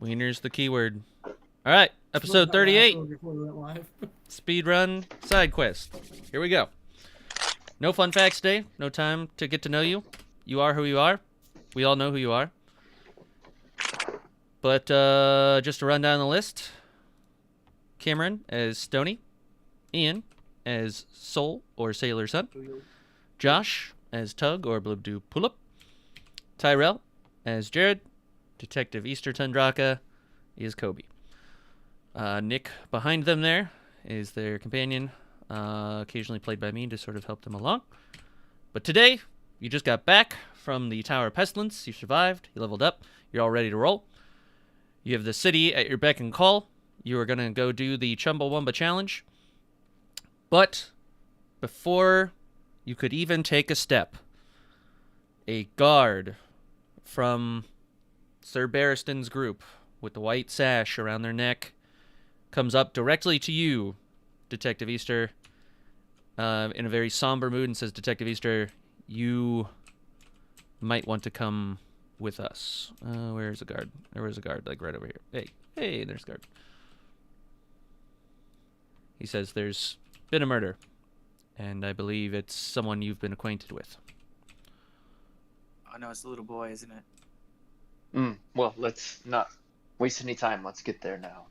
Wiener's the keyword. All right, episode 38. Speed run side quest. Here we go. No fun facts today. No time to get to know you. You are who you are. We all know who you are. But just to run down the list. Cameron as Stony. Ian as Soul or Sailor Sun. Josh as Tug or Blubdu Pullup. Tyrell as Jared. Detective Easter Tundraka is Kobe. Nick behind them there is their companion, occasionally played by me to sort of help them along. But today, you just got back from the Tower of Pestilence. You survived. You leveled up. You're all ready to roll. You have the city at your beck and call. You are going to go do the Chumbawamba challenge. But before you could even take a step, a guard from Sir Barristan's group with the white sash around their neck comes up directly to you, Detective Easter, in a very somber mood and says, Detective Easter, you might want to come with us. Where's the guard? There was a guard, like right over here. Hey, there's a guard. He says there's been a murder, and I believe it's someone you've been acquainted with. Oh no, it's the little boy, isn't it? Well, let's not waste any time. Let's get there now.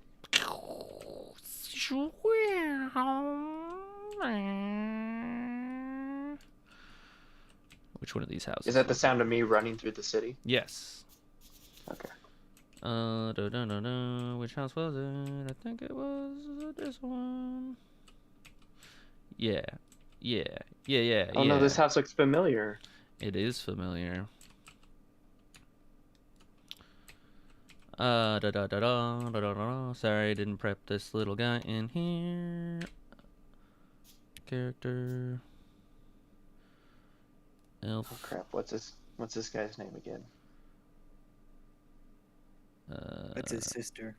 Which one of these houses? Is that the sound of me running through the city? Yes. Okay. Which house was it? I think it was this one. Yeah. Oh no, this house looks familiar. It is familiar. Sorry, I didn't prep this little guy in here. Character. Elf. Oh crap! What's this guy's name again? That's his sister.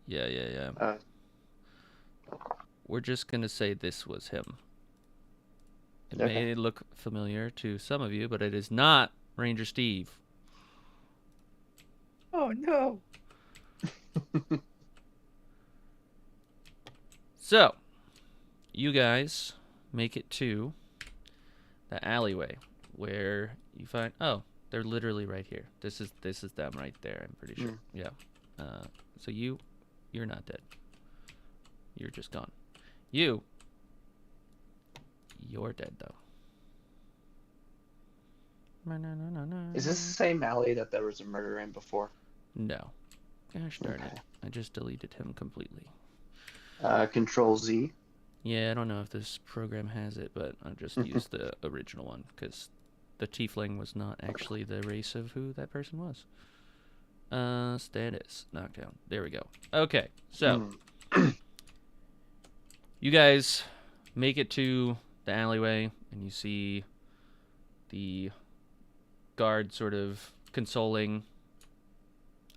Yeah. We're just gonna say this was him. It may look familiar to some of you, but it is not Ranger Steve. Oh no! So, you guys make it to the alleyway where you find. Oh, they're literally right here. This is them right there. I'm pretty sure. Yeah. So you're not dead. You're just gone. You're dead though. Is this the same alley that there was a murder in before? No. Gosh darn it. I just deleted him completely. Control Z. Yeah, I don't know if this program has it, but I'll just use the original one because the tiefling was not actually the race of who that person was. Status. Knockdown. There we go. Okay, so you guys make it to the alleyway and you see the guard sort of consoling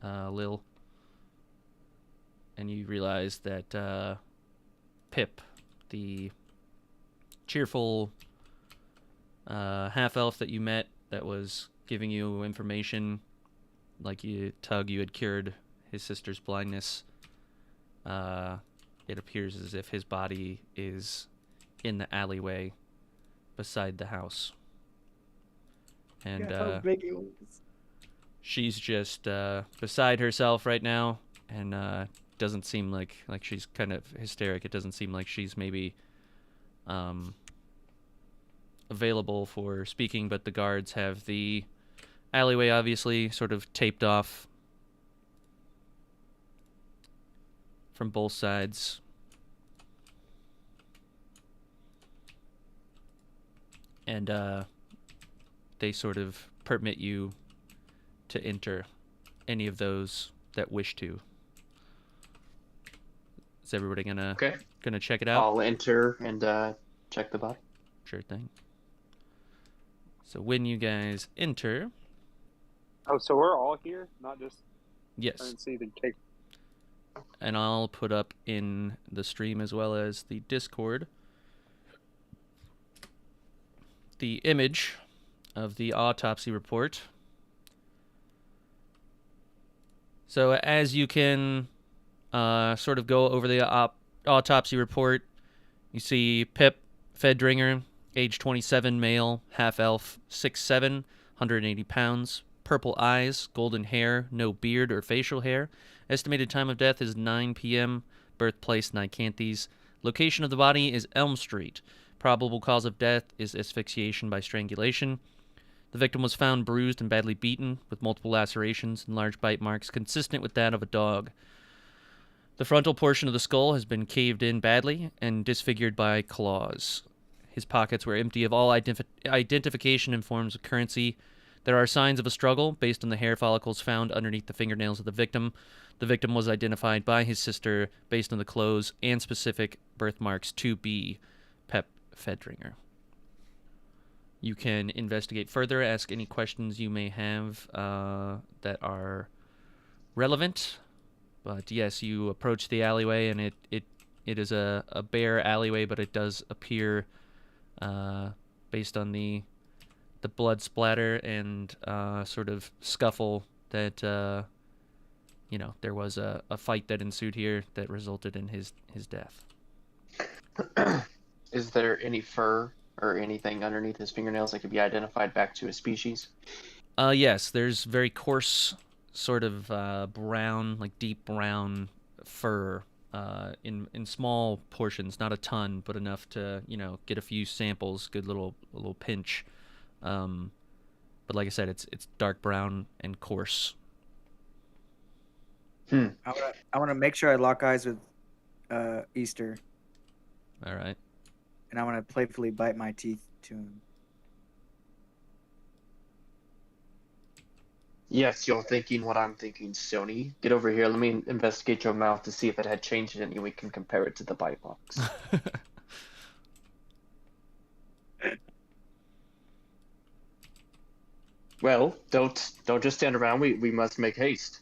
Lil. And you realize that Pip, the cheerful half-elf that you met that was giving you information, like you had cured his sister's blindness, it appears as if his body is in the alleyway beside the house. And how big it was. She's just beside herself right now, and doesn't seem like she's kind of hysteric. It doesn't seem like she's maybe available for speaking, but the guards have the alleyway obviously sort of taped off from both sides. And they sort of permit you to enter any of those that wish to. Is everybody gonna check it out? I'll enter and check the body. Sure thing. So when you guys enter... Oh, so we're all here? Not just... Yes. I didn't see the cake. And I'll put up in the stream as well as the Discord the image of the autopsy report So as you can sort of go over the autopsy report, you see Pip Fedringer, age 27, male, half-elf, 6'7", 180 pounds, purple eyes, golden hair, no beard or facial hair. Estimated time of death is 9 p.m., birthplace Nicanthes. Location of the body is Elm Street. Probable cause of death is asphyxiation by strangulation. The victim was found bruised and badly beaten, with multiple lacerations and large bite marks consistent with that of a dog. The frontal portion of the skull has been caved in badly and disfigured by claws. His pockets were empty of all identification and forms of currency. There are signs of a struggle based on the hair follicles found underneath the fingernails of the victim. The victim was identified by his sister based on the clothes and specific birthmarks to be Pep Fedringer. You can investigate further, ask any questions you may have that are relevant. But yes, you approach the alleyway, and it is a bare alleyway, but it does appear, based on the blood splatter and sort of scuffle, that there was a fight that ensued here that resulted in his death. Is there any fur or anything underneath his fingernails that could be identified back to a species? Yes, there's very coarse, sort of brown, like deep brown fur in small portions, not a ton, but enough to get a few samples, good little pinch. But like I said, it's dark brown and coarse. I want to make sure I lock eyes with Easter, All right. and I want to playfully bite my teeth to him. Yes, you're thinking what I'm thinking, Sony. Get over here. Let me investigate your mouth to see if it had changed any. We can compare it to the bite marks. Well, don't just stand around. We must make haste.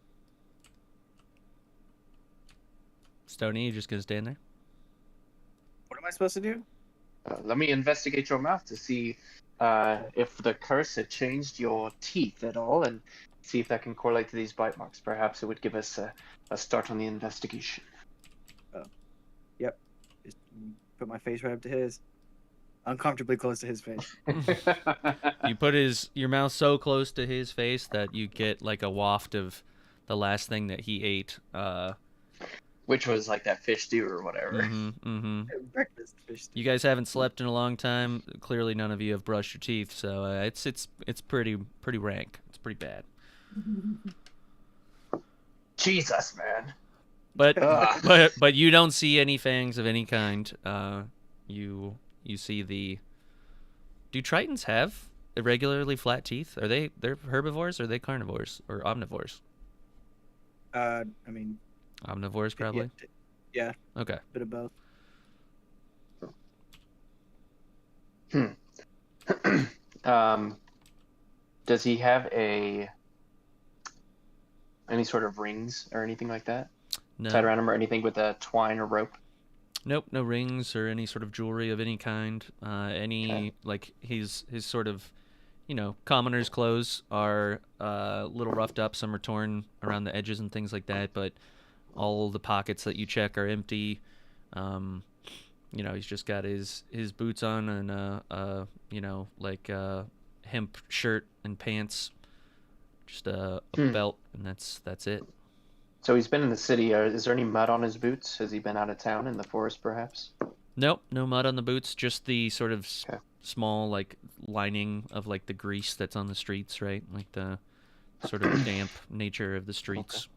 Stoney, you just gonna stand there? What am I supposed to do? Let me investigate your mouth to see if the curse had changed your teeth at all, and see if that can correlate to these bite marks. Perhaps it would give us a start on the investigation. Yep. Just put my face right up to his. Uncomfortably close to his face. You put your mouth so close to his face that you get like a waft of the last thing that he ate. Which was like that fish stew or whatever. Breakfast fish. You guys haven't slept in a long time. Clearly, none of you have brushed your teeth, so it's pretty rank. It's pretty bad. Jesus, man. But you don't see any fangs of any kind. You see do Tritons have irregularly flat teeth? They're herbivores or are they carnivores or omnivores? I mean, Omnivores probably. Yeah. Okay. A bit of both. Does he have any sort of rings or anything like that No. tied around him, or anything with a twine or rope? Nope, no rings or any sort of jewelry of any kind. Like his sort of, commoner's clothes are a little roughed up. Some are torn around the edges and things like that. But all the pockets that you check are empty. He's just got his boots on and hemp shirt and pants, just a belt, and that's it. So he's been in the city. Is there any mud on his boots? Has he been out of town in the forest, perhaps? Nope, no mud on the boots. Just the sort of Okay. small lining of the grease that's on the streets, right? Like the sort of damp nature of the streets.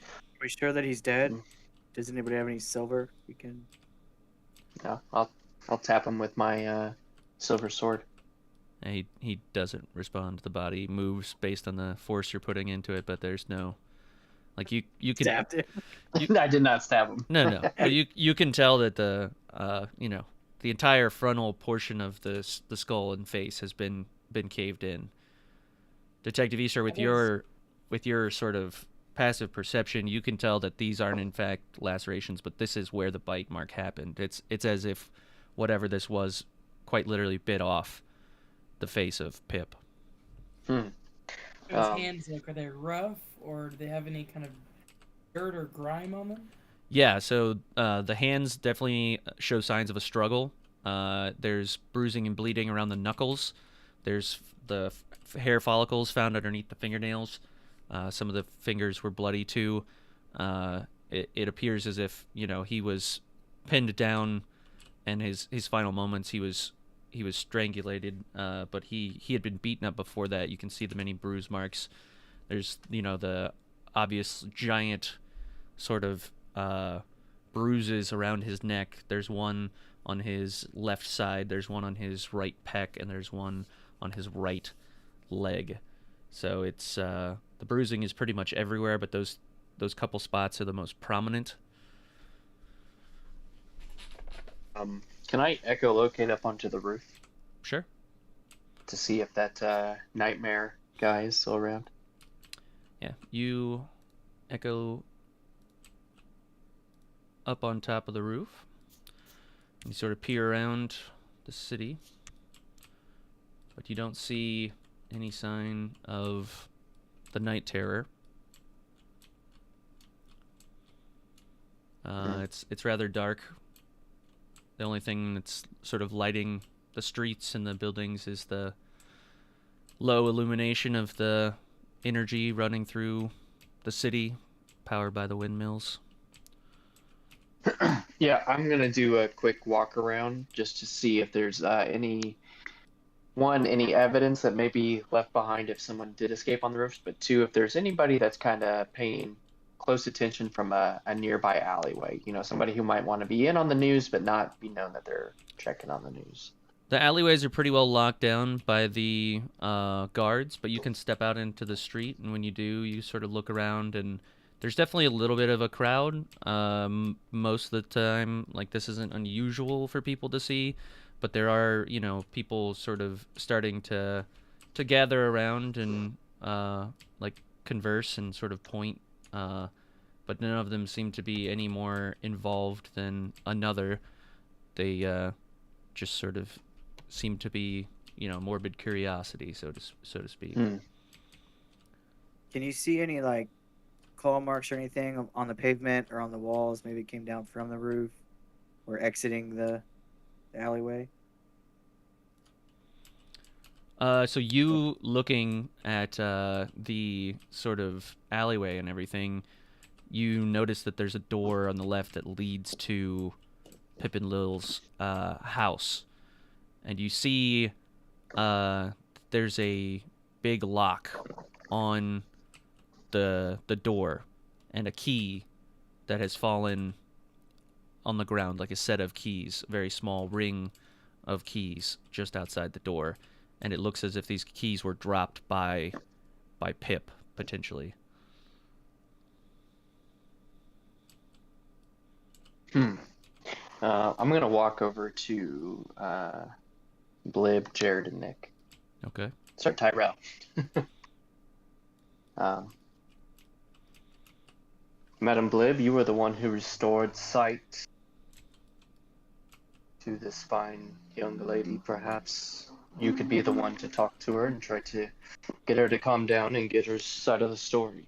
Are we sure that he's dead? Does anybody have any silver we can? No, I'll tap him with my silver sword. And he doesn't respond. The body moves based on the force you're putting into it, but there's no you can Stabbed him. I did not stab him. No. But you can tell that the entire frontal portion of the skull and face has been caved in. Detective Easter, with your sort of passive perception, you can tell that these aren't in fact lacerations, but this is where the bite mark happened. It's as if whatever this was quite literally bit off the face of Pip. Those hands, are they rough or do they have any kind of dirt or grime on them? Yeah, so the hands definitely show signs of a struggle. There's bruising and bleeding around the knuckles. There's the hair follicles found underneath the fingernails. Some of the fingers were bloody too. It appears as if he was pinned down, and his final moments he was strangulated. But he had been beaten up before that. You can see the many bruise marks. There's the obvious giant sort of bruises around his neck. There's one on his left side, there's one on his right pec, and there's one on his right leg. So it's the bruising is pretty much everywhere, but those couple spots are the most prominent. Can I echolocate up onto the roof Sure. to see if that nightmare guy is still around? Yeah, you echo up on top of the roof. You sort of peer around the city, but you don't see any sign of the night terror. It's rather dark. The only thing that's sort of lighting the streets and the buildings is the low illumination of the energy running through the city, powered by the windmills. Yeah, I'm gonna do a quick walk around just to see if there's any evidence that may be left behind if someone did escape on the roofs, but two, if there's anybody that's kind of paying close attention from a nearby alleyway, somebody who might want to be in on the news but not be known that they're checking on the news. The alleyways are pretty well locked down by the guards, but you can step out into the street, and when you do, you sort of look around, and there's definitely a little bit of a crowd. Most of the time, like, this isn't unusual for people to see, but there are, people sort of starting to gather around and like converse and sort of point. But none of them seem to be any more involved than another. They just sort of seem to be, morbid curiosity, so to speak. Can you see any like claw marks or anything on the pavement or on the walls? Maybe it came down from the roof or exiting the alleyway. So you looking at the sort of alleyway and everything, you notice that there's a door on the left that leads to Pip and Lil's house, and you see there's a big lock on the door and a key that has fallen on the ground, like a set of keys, a very small ring of keys just outside the door, and it looks as if these keys were dropped by Pip, potentially. I'm gonna walk over to Blib, Jared, and Nick. Okay. Start Tyrell. Madam Blib, you were the one who restored sight to this fine young lady. Perhaps you could be the one to talk to her and try to get her to calm down and get her side of the story.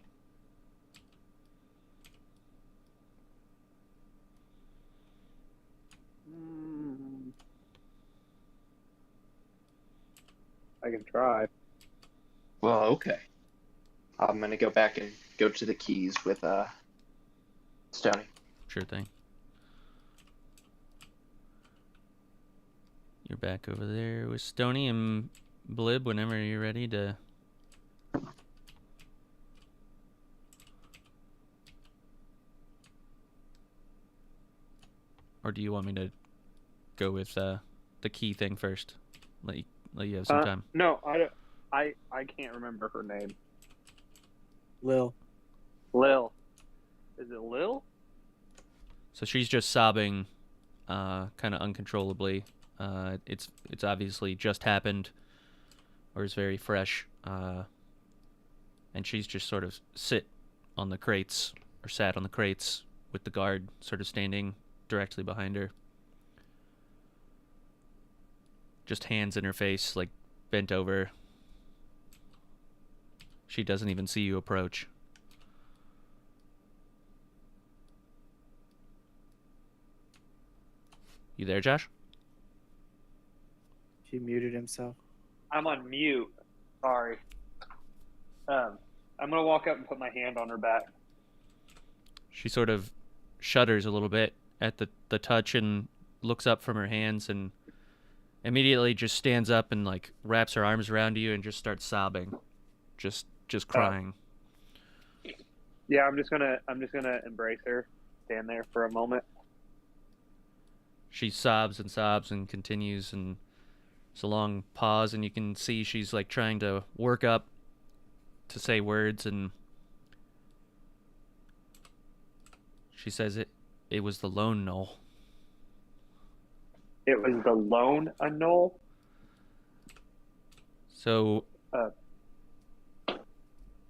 I can try. Well, okay. I'm gonna go back and go to the keys with Stony. Sure thing. You're back over there with Stony and Blib whenever you're ready to... Or do you want me to go with the key thing first? Let you have some time. No, I can't remember her name. Lil. Lil. Is it Lil? So she's just sobbing, kind of uncontrollably. It's obviously just happened, or is very fresh, and she's just sort of sat on the crates with the guard sort of standing directly behind her. Just hands in her face, like bent over. She doesn't even see you approach. You there, Josh? He muted himself. I'm on mute. Sorry. I'm gonna walk up and put my hand on her back. She sort of shudders a little bit at the touch and looks up from her hands and immediately just stands up and like wraps her arms around you and just starts sobbing, just crying. Yeah, I'm just gonna embrace her, stand there for a moment. She sobs and continues, and it's a long pause, and you can see she's like trying to work up to say words, and she says it was the lone knoll. It was the lone knoll. So, Uh.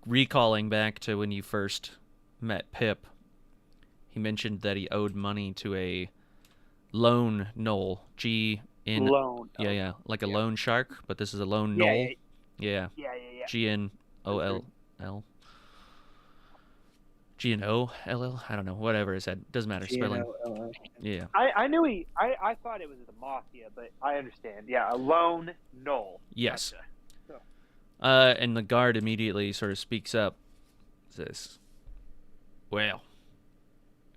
recalling back to when you first met Pip, he mentioned that he owed money to a lone knoll. Lone. Yeah, like a Yeah. loan shark, but this is a lone Yeah, knoll. Yeah. Yeah. GNOLL. GNOLL? I don't know. Whatever it said. Doesn't matter. Spelling. GNOLL. Yeah. I knew I thought it was the mafia, but I understand. Yeah, a lone knoll. Yes. Gotcha. And the guard immediately sort of speaks up. Says, well,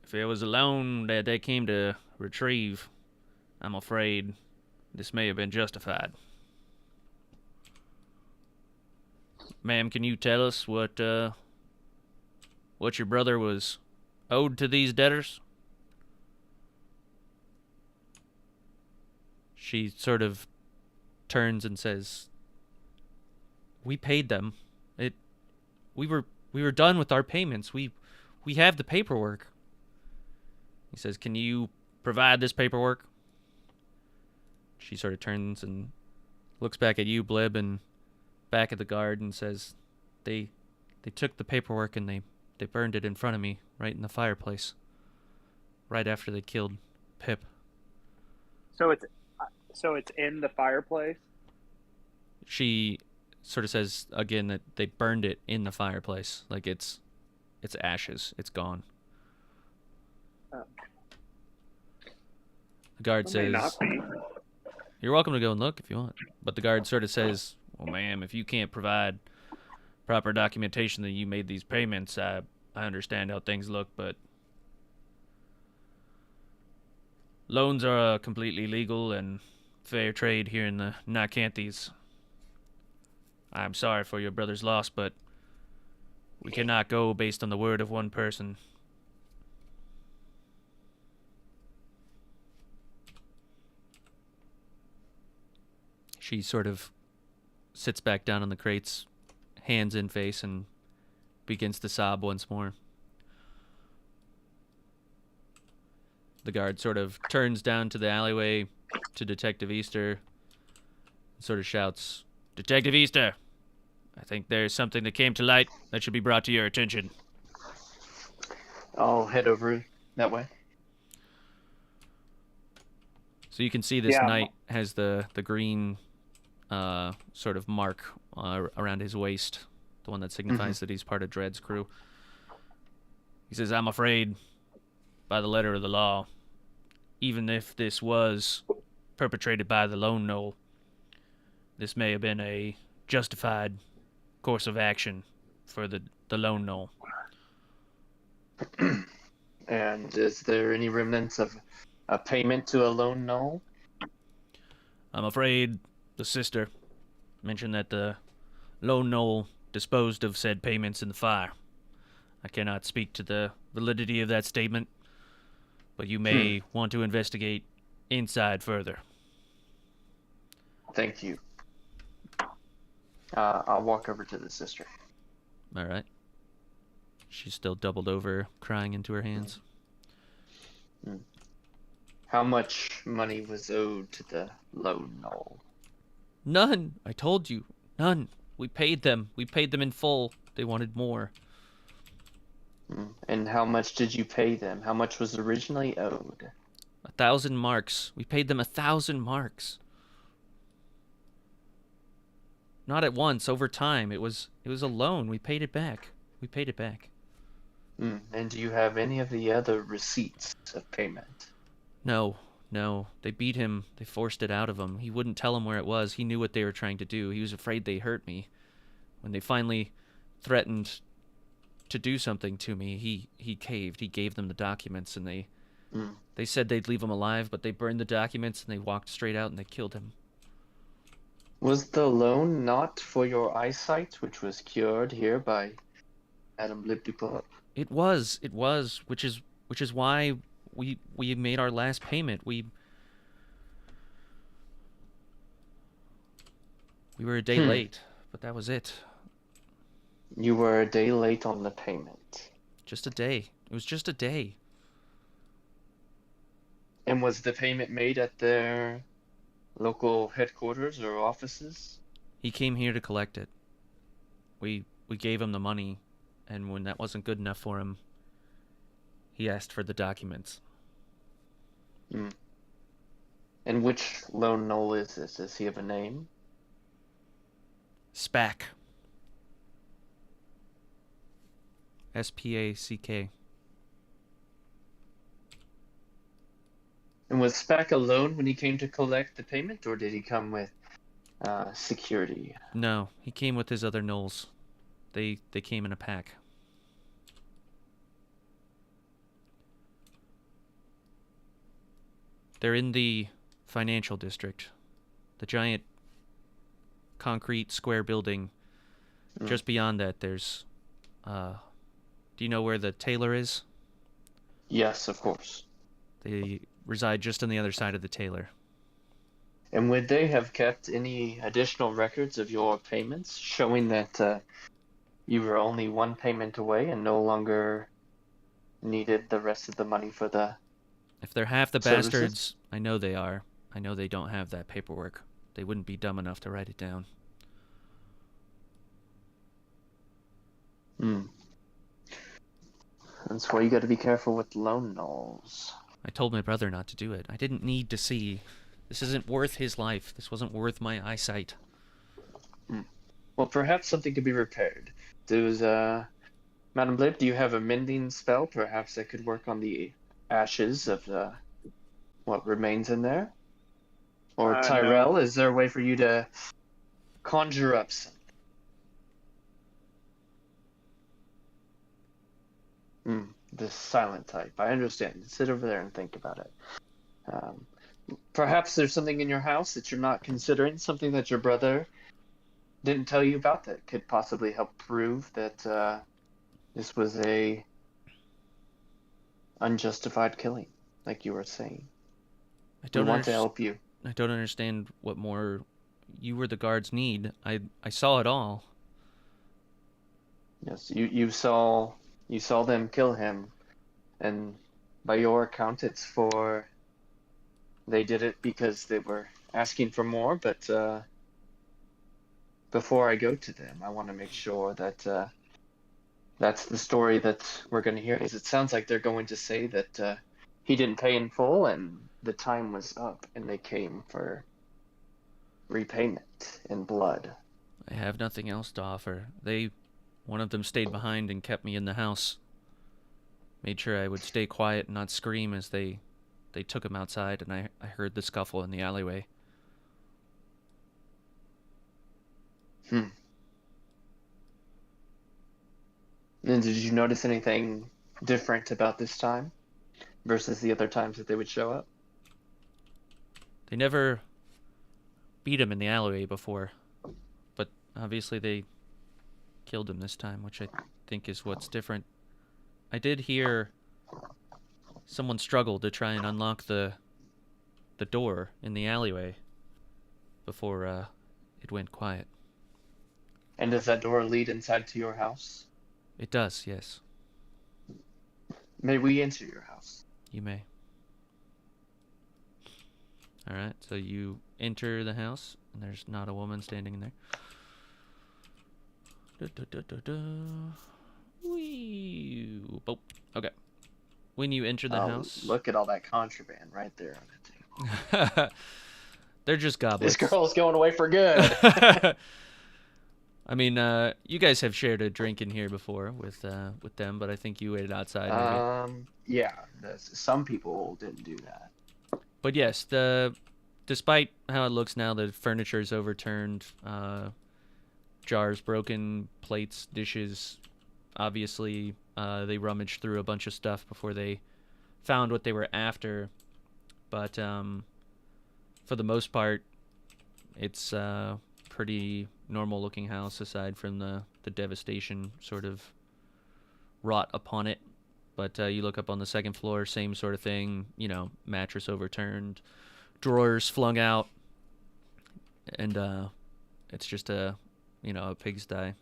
if it was a loan that they came to retrieve, I'm afraid this may have been justified. Ma'am, can you tell us what your brother was owed to these debtors? She sort of turns and says, we paid them. We were done with our payments. We have the paperwork. He says, can you provide this paperwork? She sort of turns and looks back at you, Blib, and back at the guard and says, they took the paperwork and they burned it in front of me right in the fireplace right after they killed Pip. So it's in the fireplace. She sort of says again that they burned it in the fireplace, like it's ashes, it's gone. Oh. The guard It may says, not be. you're welcome to go and look if you want. But the guard sort of says, well, ma'am, if you can't provide proper documentation that you made these payments, I understand how things look, but loans are completely legal and fair trade here in the Nicanthes. I'm sorry for your brother's loss, but we cannot go based on the word of one person. She sort of sits back down on the crates, hands in face, and begins to sob once more. The guard sort of turns down to the alleyway to Detective Easter and sort of shouts, Detective Easter, I think there's something that came to light that should be brought to your attention. I'll head over that way. So you can see this Yeah, knight has the green sort of mark around his waist, the one that signifies that he's part of Dredd's crew. He says, I'm afraid, by the letter of the law, even if this was perpetrated by the Lone Knoll, this may have been a justified course of action for the Lone Knoll. And is there any remnants of a payment to a Lone Knoll? I'm afraid the sister mentioned that the Lone Knoll disposed of said payments in the fire. I cannot speak to the validity of that statement, but you may want to investigate inside further. Thank you. I'll walk over to the sister. All right. She's still doubled over, crying into her hands. How much money was owed to the Lone Knoll? None! I told you. None. We paid them. We paid them in full. They wanted more. And how much did you pay them? How much was originally owed? 1,000 marks. We paid them 1,000 marks. Not at once, over time. It was a loan. We paid it back. We paid it back. And do you have any of the other receipts of payment? No, No, they beat him. They forced it out of him. He wouldn't tell them where it was. He knew what they were trying to do. He was afraid they hurt me. When they finally threatened to do something to me, he caved. He gave them the documents, and they said they'd leave him alive, but they burned the documents, and they walked straight out, and they killed him. Was the loan not for your eyesight, which was cured here by Adam Blibdupop? It was, which is why we made our last payment. We were a day late, but that was it. You were a day late on the payment. Just a day. It was just a day. And was the payment made at their local headquarters or offices? He came here to collect it. We gave him the money, and when that wasn't good enough for him, he asked for the documents. And which lone knoll is this? Does he have a name? SPAC. SPACK. And was Spack alone when he came to collect the payment, or did he come with security? No, he came with his other gnolls. They came in a pack. They're in the financial district. The giant concrete square building. Just beyond that, there's... do you know where the tailor is? Yes, of course. They reside just on the other side of the tailor. And would they have kept any additional records of your payments, showing that you were only one payment away and no longer needed the rest of the money for the... If they're half the services? bastards, I know they are. I know they don't have that paperwork. They wouldn't be dumb enough to write it down. That's why you got to be careful with lone gnolls. I told my brother not to do it. I didn't need to see. This isn't worth his life. This wasn't worth my eyesight. Well, perhaps something could be repaired. Does, Madam Blib, do you have a mending spell? Perhaps that could work on the ashes of what remains in there? Or Tyrell, No. is there a way for you to conjure up some? The silent type. I understand. Sit over there and think about it. Perhaps there's something in your house that you're not considering, something that your brother didn't tell you about that could possibly help prove that this was a unjustified killing, like you were saying. We want to help you. I don't understand what more you or the guards need. I saw it all. Yes, you saw them kill him, and by your account, it's for... They did it because they were asking for more, but before I go to them, I want to make sure that that's the story that we're going to hear. Because it sounds like they're going to say that he didn't pay in full and the time was up, and they came for repayment in blood. I have nothing else to offer. One of them stayed behind and kept me in the house. Made sure I would stay quiet and not scream as they took him outside, and I heard the scuffle in the alleyway. And did you notice anything different about this time versus the other times that they would show up? They never beat him in the alleyway before, but obviously they killed him this time, which I think is what's different. I did hear someone struggle to try and unlock the door in the alleyway before it went quiet. And does that door lead inside to your house? It does, yes. May we enter your house? You may. Alright, so you enter the house, and there's not a woman standing in there. Wee. Oh, okay. When you enter the house... Look at all that contraband right there on the table. They're just goblets. This girl's going away for good. I mean, you guys have shared a drink in here before with them, but I think you waited outside. Maybe. Yeah. Some people didn't do that. But yes, despite how it looks now, the furniture is overturned. Jars broken, plates, dishes. Obviously, they rummaged through a bunch of stuff before they found what they were after. But for the most part, it's a pretty normal looking house aside from the devastation sort of wrought upon it. But you look up on the second floor, same sort of thing, mattress overturned, drawers flung out, and it's just a pigsty.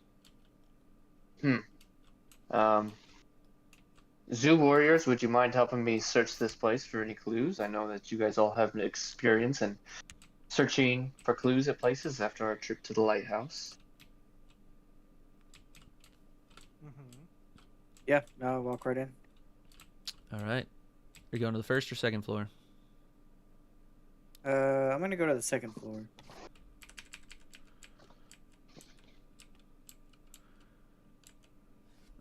Zoo warriors, would you mind helping me search this place for any clues? I know that you guys all have an experience in searching for clues at places after our trip to the lighthouse. Yeah, no, I'll walk right in. All right. Are you going to the first or second floor? I'm gonna go to the second floor.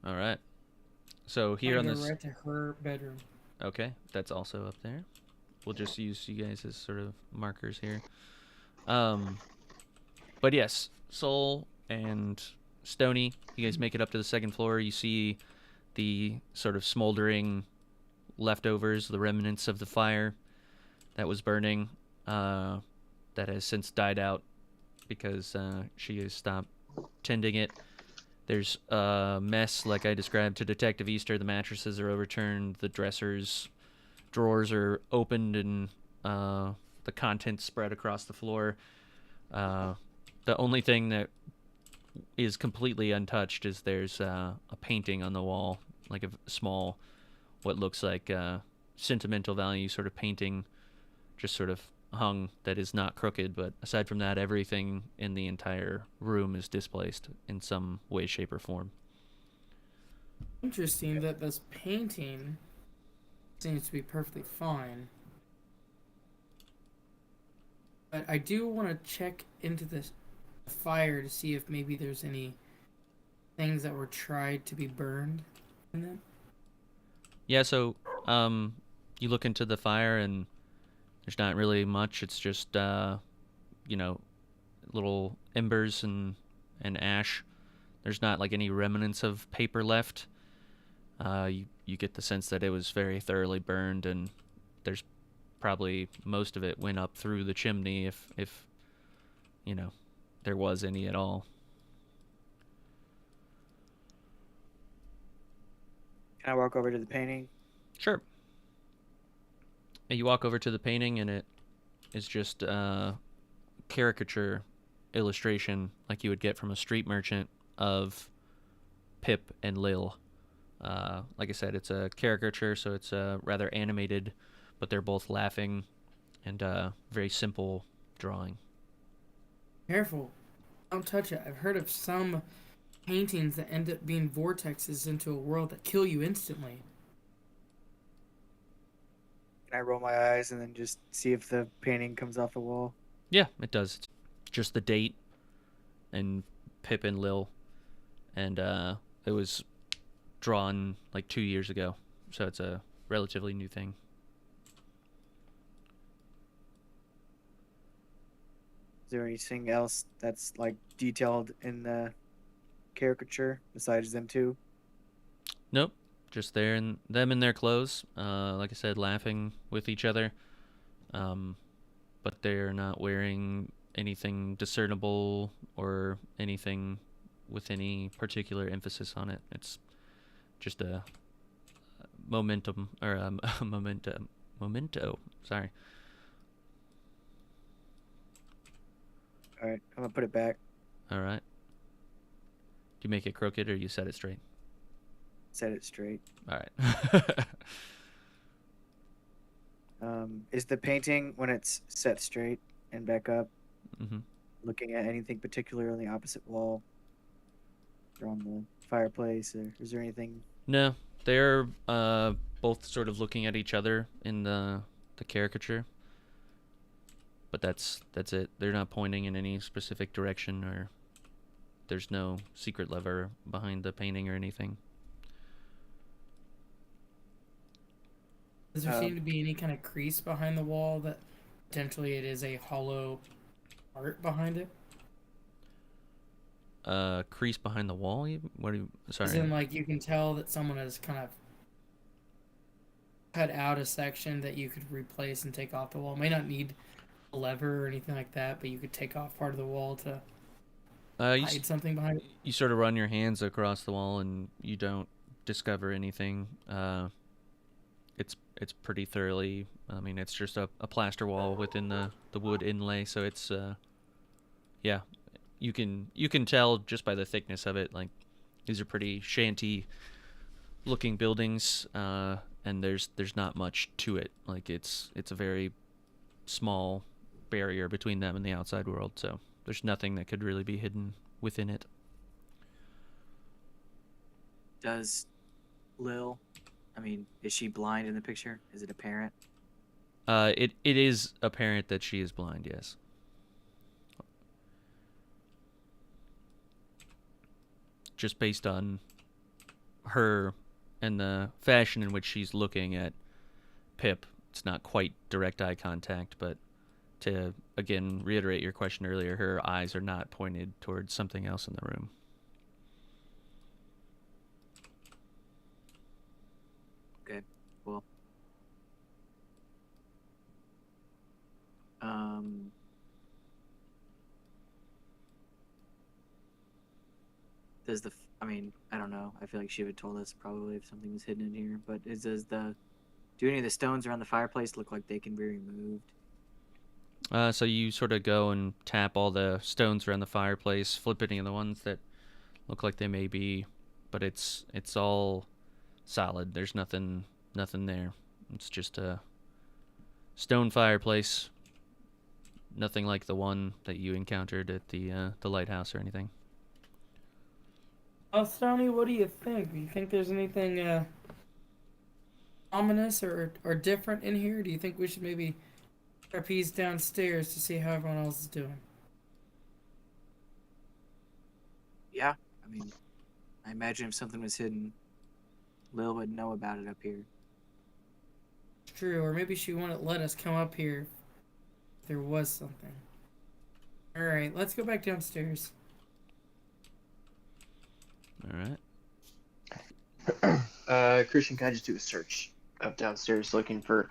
All right. So here I'm on gonna go this. right to her bedroom. Okay, that's also up there. We'll just use you guys as sort of markers here. But yes, Soul and Stony, you guys make it up to the second floor. You see the sort of smoldering leftovers, the remnants of the fire that was burning, that has since died out because she has stopped tending it. There's a mess, like I described to Detective Easter. The mattresses are overturned, the drawers are opened, and the contents spread across the floor. The only thing that is completely untouched is there's a painting on the wall, like a small, what looks like sentimental value sort of painting, just sort of hung, that is not crooked. But aside from that, everything in the entire room is displaced in some way, shape, or form. Interesting that this painting seems to be perfectly fine. But I do want to check into this fire to see if maybe there's any things that were tried to be burned in it. Yeah, so you look into the fire and there's not really much. It's just little embers and ash. There's not like any remnants of paper left. You get the sense that it was very thoroughly burned, and there's probably most of it went up through the chimney if there was any at all. Can I walk over to the painting? Sure. You walk over to the painting, and it is just a caricature illustration like you would get from a street merchant of Pip and Lil. Like I said, it's a caricature, so it's rather animated, but they're both laughing, and very simple drawing. Careful. Don't touch it. I've heard of some paintings that end up being vortexes into a world that kill you instantly. Can I roll my eyes and then just see if the painting comes off the wall? Yeah, it does. It's just the date and Pip and Lil, and it was drawn like 2 years ago, so it's a relatively new thing. Is there anything else that's like detailed in the caricature besides them two? Nope, just them in their clothes. Like I said, laughing with each other. But they're not wearing anything discernible or anything with any particular emphasis on it. It's just a momentum, or a memento. Sorry. All right, I'm gonna put it back. All right. Do you make it crooked or you set it straight? Set it straight. All right. Is the painting, when it's set straight and back up, Mm-hmm. looking at anything particular on the opposite wall or on the fireplace, or is there anything? No, they're both sort of looking at each other in the caricature. But that's it. They're not pointing in any specific direction, or there's no secret lever behind the painting or anything. Does there seem to be any kind of crease behind the wall that potentially it is a hollow part behind it? Crease behind the wall? What are you? As Sorry. in, like, you can tell that someone has kind of cut out a section that you could replace and take off the wall. It may not need a lever or anything like that, but you could take off part of the wall to hide something behind it. You sort of run your hands across the wall and you don't discover anything. It's pretty thoroughly. I mean, it's just a plaster wall within the wood inlay, so it's yeah. You can tell just by the thickness of it. Like, these are pretty shanty looking buildings, and there's not much to it. Like, it's a very small barrier between them and the outside world, so there's nothing that could really be hidden within it. Does Lil, I mean, is she blind in the picture? Is it apparent? It is apparent that she is blind, yes. Just based on her and the fashion in which she's looking at Pip. It's not quite direct eye contact, but to, again, reiterate your question earlier, her eyes are not pointed towards something else in the room. Okay, well. I mean, I don't know. I feel like she would have told us probably if something was hidden in here. But do any of the stones around the fireplace look like they can be removed? So you sort of go and tap all the stones around the fireplace, flip any of the ones that look like they may be, but it's all solid. There's nothing there. It's just a stone fireplace. Nothing like the one that you encountered at the lighthouse or anything. Stoney, what do you think? Do you think there's anything ominous or different in here? Do you think we should maybe trapeze downstairs to see how everyone else is doing? Yeah, I mean, I imagine if something was hidden, Lil would know about it up here. True, or maybe she wouldn't let us come up here if there was something. Alright, let's go back downstairs. Alright. Christian, can I just do a search of downstairs looking for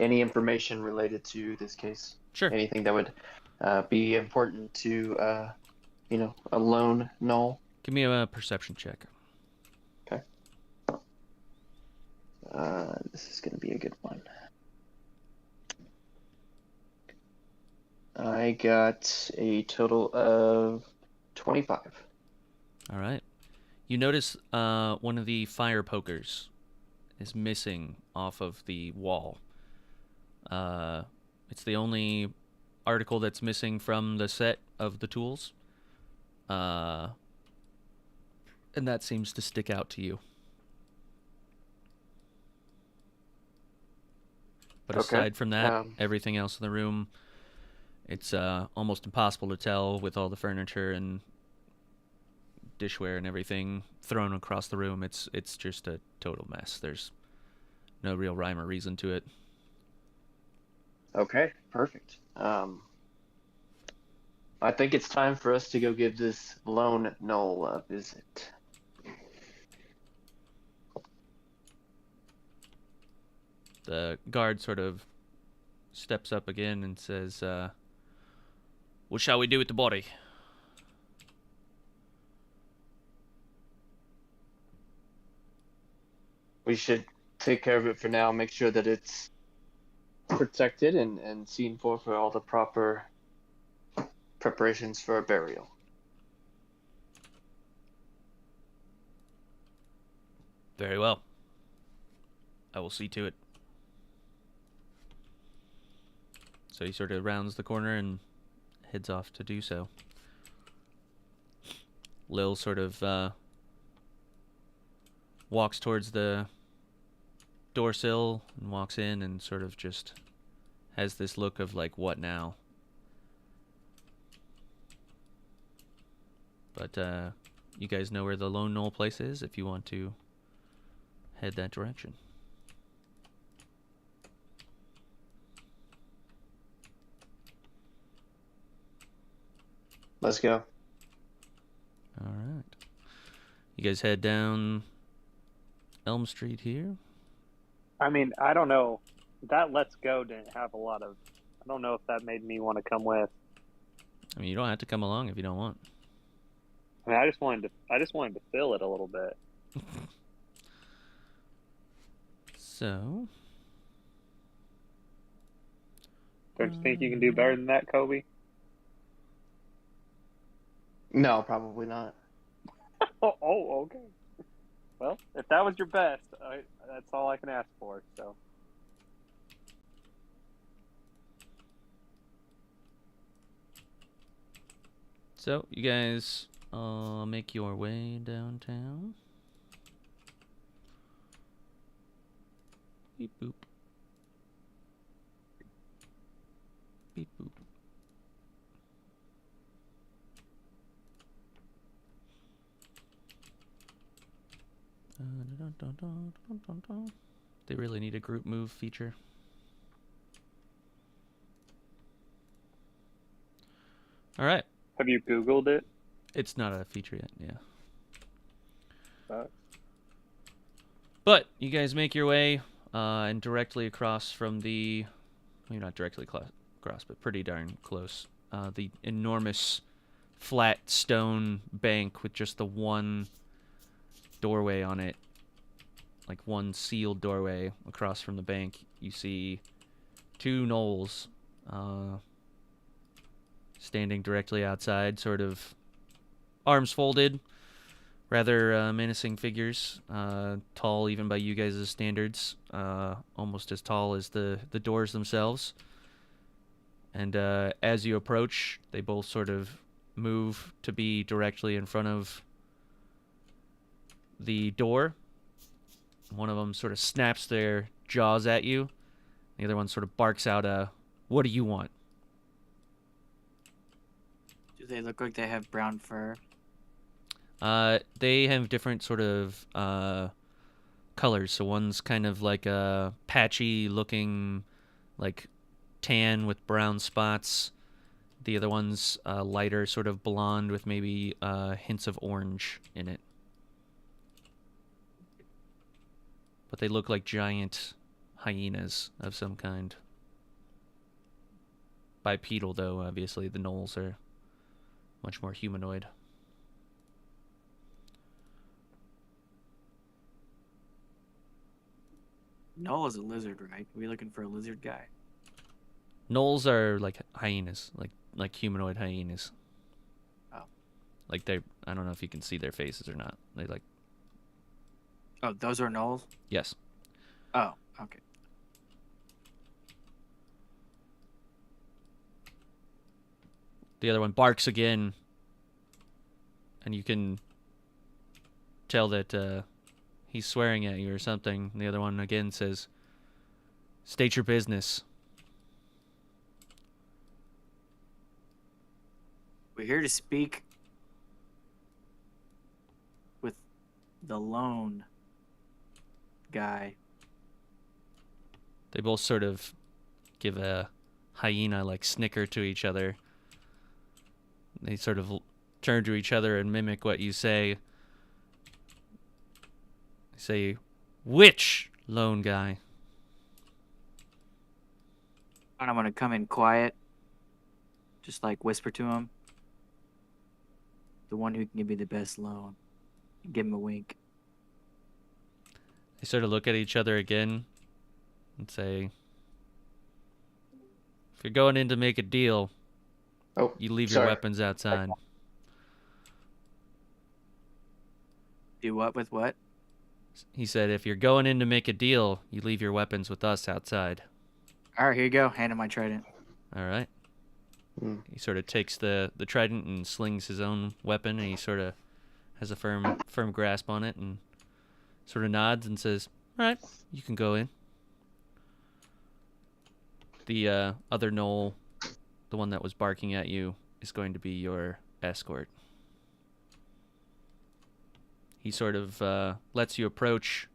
any information related to this case? Sure. Anything that would be important to, a lone null? Give me a perception check. Okay. This is going to be a good one. I got a total of 25. All right. You notice one of the fire pokers is missing off of the wall. It's the only article that's missing from the set of the tools. And that seems to stick out to you. But aside from that, everything else in the room, it's almost impossible to tell with all the furniture and dishware and everything thrown across the room. It's just a total mess. There's no real rhyme or reason to it. Okay, perfect. I think it's time for us to go give this lone null a visit. The guard sort of steps up again and says, what shall we do with the body? We should take care of it for now, make sure that it's protected and seen for all the proper preparations for a burial. Very well. I will see to it. So he sort of rounds the corner and heads off to do so. Lil sort of walks towards the door sill and walks in and sort of just has this look of like, what now? But you guys know where the Lone Knoll place is if you want to head that direction. Let's go. All right. You guys head down Elm Street here. I mean, I don't know. That "Let's Go" didn't have a lot of. I don't know if that made me want to come with. I mean, you don't have to come along if you don't want. I mean, I just wanted to feel it a little bit. So, Don't you think you can do better than that, Kobe? No, probably not. Oh, okay. Well, if that was your best, that's all I can ask for. So. So you guys make your way downtown. Beep boop. Beep boop. They really need a group move feature. All right. Have you Googled it? It's not a feature yet, yeah. Uh, But you guys make your way and directly across from the, maybe not directly across, but pretty darn close. The enormous flat stone bank with just the one doorway on it, like one sealed doorway across from the bank. You see two gnolls standing directly outside, sort of arms folded, rather menacing figures, tall even by you guys' standards, almost as tall as the doors themselves. And as you approach, they both sort of move to be directly in front of the door. One of them sort of snaps their jaws at you. The other one sort of barks out a, "What do you want?" Do they look like they have brown fur? They have different sort of colors. So one's kind of like a patchy looking, like tan with brown spots. The other one's lighter, sort of blonde with maybe hints of orange in it. But they look like giant hyenas of some kind. Bipedal, though, obviously. The gnolls are much more humanoid. Null is a lizard, right? Are we looking for a lizard guy? Gnolls are like hyenas, like humanoid hyenas. Oh. Like they, I don't know if you can see their faces or not. They like. Oh, those are gnolls? Yes. Oh, okay. The other one barks again, and you can tell that he's swearing at you or something. And the other one again says, "State your business." We're here to speak with the lone guy. They both sort of give a hyena-like snicker to each other. They sort of turn to each other and mimic what you say. They say, "Which lone guy?" And I'm gonna come in quiet, just like whisper to him. The one who can give me the best loan. And give him a wink. They sort of look at each other again and say, "If you're going in to make a deal, Oh, you leave sorry. your weapons outside." Do what with what? He said, "If you're going in to make a deal, you leave your weapons with us outside." Alright, here you go. Hand him my trident. All right. Hmm. He sort of takes the trident and slings his own weapon, and he sort of has a firm grasp on it and sort of nods and says, "All right, you can go in." The other gnoll, the one that was barking at you, is going to be your escort. He sort of lets you approach,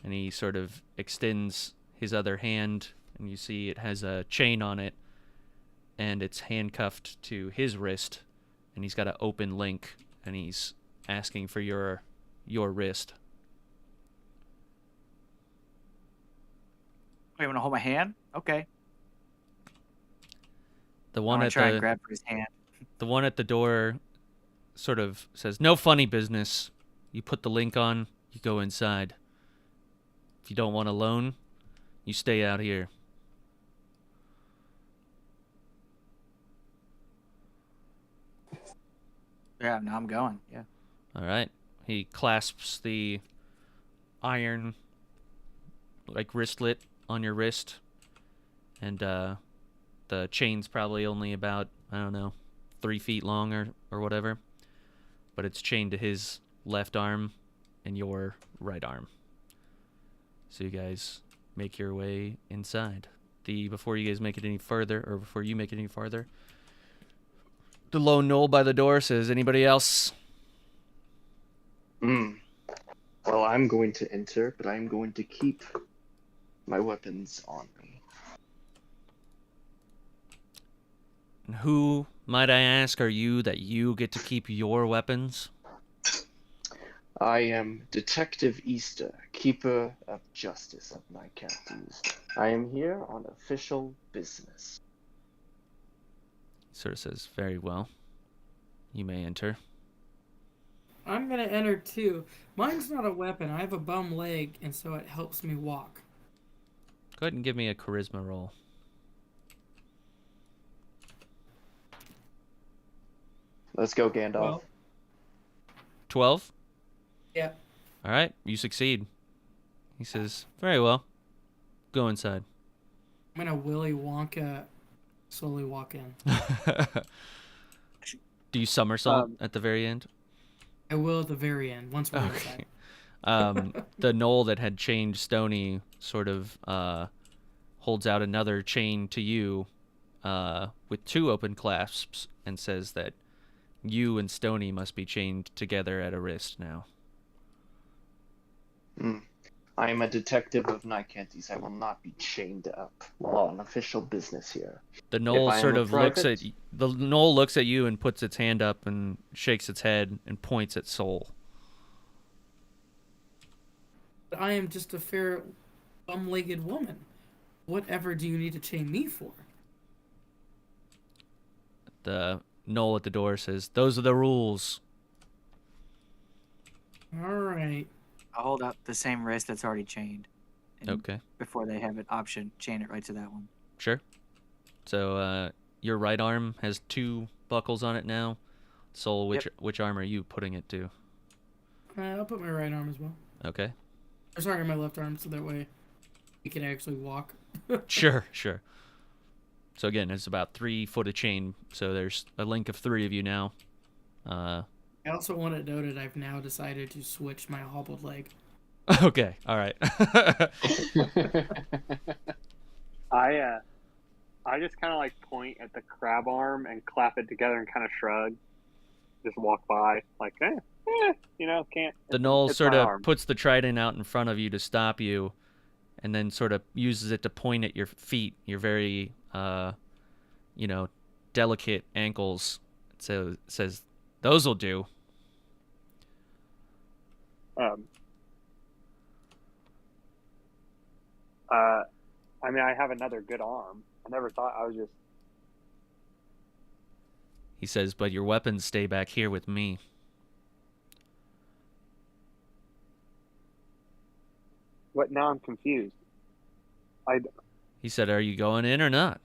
and he sort of extends his other hand, and you see it has a chain on it, and it's handcuffed to his wrist and he's got an open link, and he's asking for your wrist. Oh, you want to hold my hand? Okay. The I'm one gonna at try and the grab for his hand. door sort of says, "No funny business. You put the link on, you go inside. If you don't want a loan, you stay out here." Yeah, now I'm going. Yeah. All right. He clasps the iron, like, wristlet on your wrist, and the chain's probably only about, I don't know, 3 feet long or whatever, but it's chained to his left arm and your right arm. So you guys make your way inside. Before you guys make it any further, or before you make it any farther, the lone knoll by the door says, "Anybody else?" Well, I'm going to enter, but I'm going to keep my weapons on me. And who, might I ask, are you that you get to keep your weapons? I am Detective Easter, Keeper of Justice of Night Counties. I am here on official business. Sort of says, "Very well. You may enter." I'm gonna enter too. Mine's not a weapon. I have a bum leg, and so it helps me walk. Go ahead and give me a charisma roll. Let's go, Gandalf. Well, 12? yeah. All right, you succeed. He says, "Very well. Go inside." I'm gonna Willy Wonka slowly walk in. Do you somersault at the very end? I will at the very end once we're inside. The knoll that had chained Stony sort of holds out another chain to you with 2 open clasps and says that you and Stony must be chained together at a wrist now. I am a detective of Night Counties. I will not be chained up while on official business here. The knoll I am sort a of looks at private- the knoll looks at you and puts its hand up and shakes its head and points at Soul. But I am just a fair bum-legged woman. Whatever do you need to chain me for? The knoll at the door says, "Those are the rules." All right. I'll hold out the same wrist that's already chained. And Okay, Before they have an option, chain it right to that one. sure. So your right arm has 2 buckles on it now. Soul, which arm are you putting it to? I'll put my right arm as well. Okay. Or sorry, my left arm, so that way we can actually walk. Sure. So again, it's about 3 foot of chain. So there's a link of 3 of you now. I also want it noted I've now decided to switch my hobbled leg. Okay, all right. I just kind of like point at the crab arm and clap it together and kind of shrug. Just walk by, like, can't. The knoll it's sort my of arm. puts the trident out in front of you to stop you, and then sort of uses it to point at your feet, your very, delicate ankles. So it says, "Those'll do." I mean, I have another good arm. I never thought I was just. He says, "But your weapons stay back here with me." What? Now I'm confused. He said, "Are you going in or not?"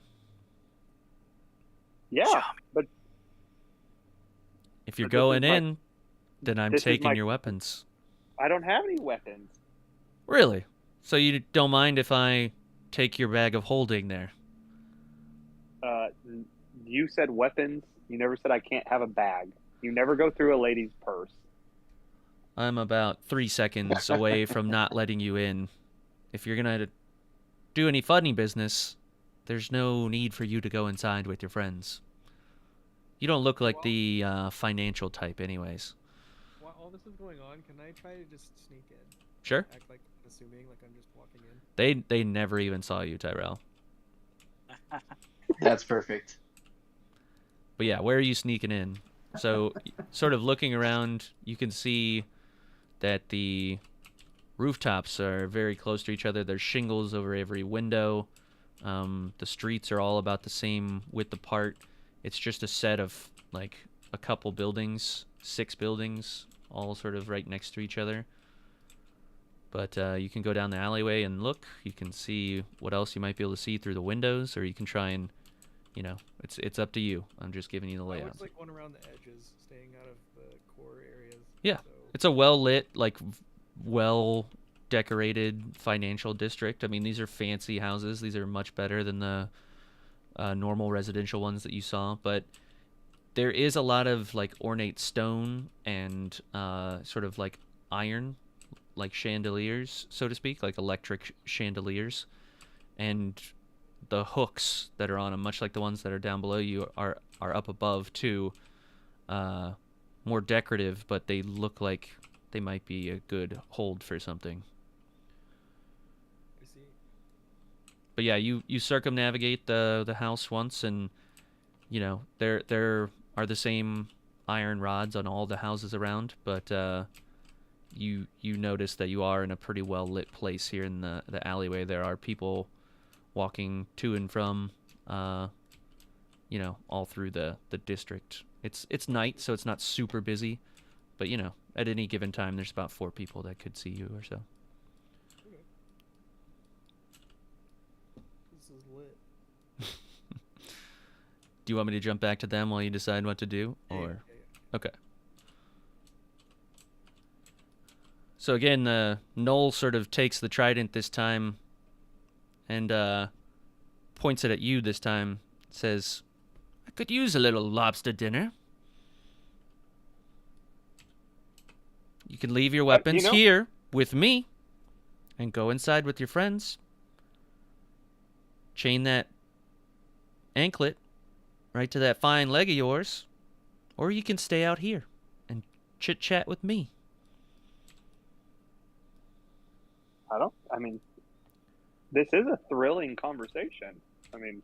Yeah, but If you're But this going is my- in, then I'm this is taking my- your weapons. I don't have any weapons. Really? So you don't mind if I take your bag of holding there? You said weapons. You never said I can't have a bag. You never go through a lady's purse. I'm about 3 seconds away from not letting you in. If you're gonna do any funny business, there's no need for you to go inside with your friends. You don't look like the financial type anyways. While all this is going on, can I try to just sneak in? Sure. Act like assuming like I'm just walking in. They never even saw you, Tyrell. That's perfect. But yeah, where are you sneaking in? So, sort of looking around, you can see that the rooftops are very close to each other. There's shingles over every window. The streets are all about the same width apart. It's just a set of like a couple buildings, 6 buildings, all sort of right next to each other. But you can go down the alleyway and look. You can see what else you might be able to see through the windows, or you can try and, it's up to you. I'm just giving you the I layout. always like going around the edges, staying out of the core areas. Yeah. So, It's a well-lit, like, well-decorated financial district. I mean, these are fancy houses. These are much better than the normal residential ones that you saw. But there is a lot of, like, ornate stone and sort of, like, iron, like chandeliers, so to speak, like electric chandeliers. And the hooks that are on them, much like the ones that are down below you, are up above, too. More decorative, but they look like they might be a good hold for something. I see. But yeah, you circumnavigate the house once, and there are the same iron rods on all the houses around, but you notice that you are in a pretty well lit place here in the alleyway. There are people walking to and from all through the district. It's night, so it's not super busy, but at any given time there's about 4 people that could see you or so. Okay. This is lit. Do you want me to jump back to them while you decide what to do, Yeah, or? yeah, yeah. Okay. So again, Noel sort of takes the trident this time and points it at you this time. Says, "I could use a little lobster dinner. You can leave your weapons here with me and go inside with your friends. Chain that anklet right to that fine leg of yours, or you can stay out here and chit-chat with me." I mean, this is a thrilling conversation. I mean,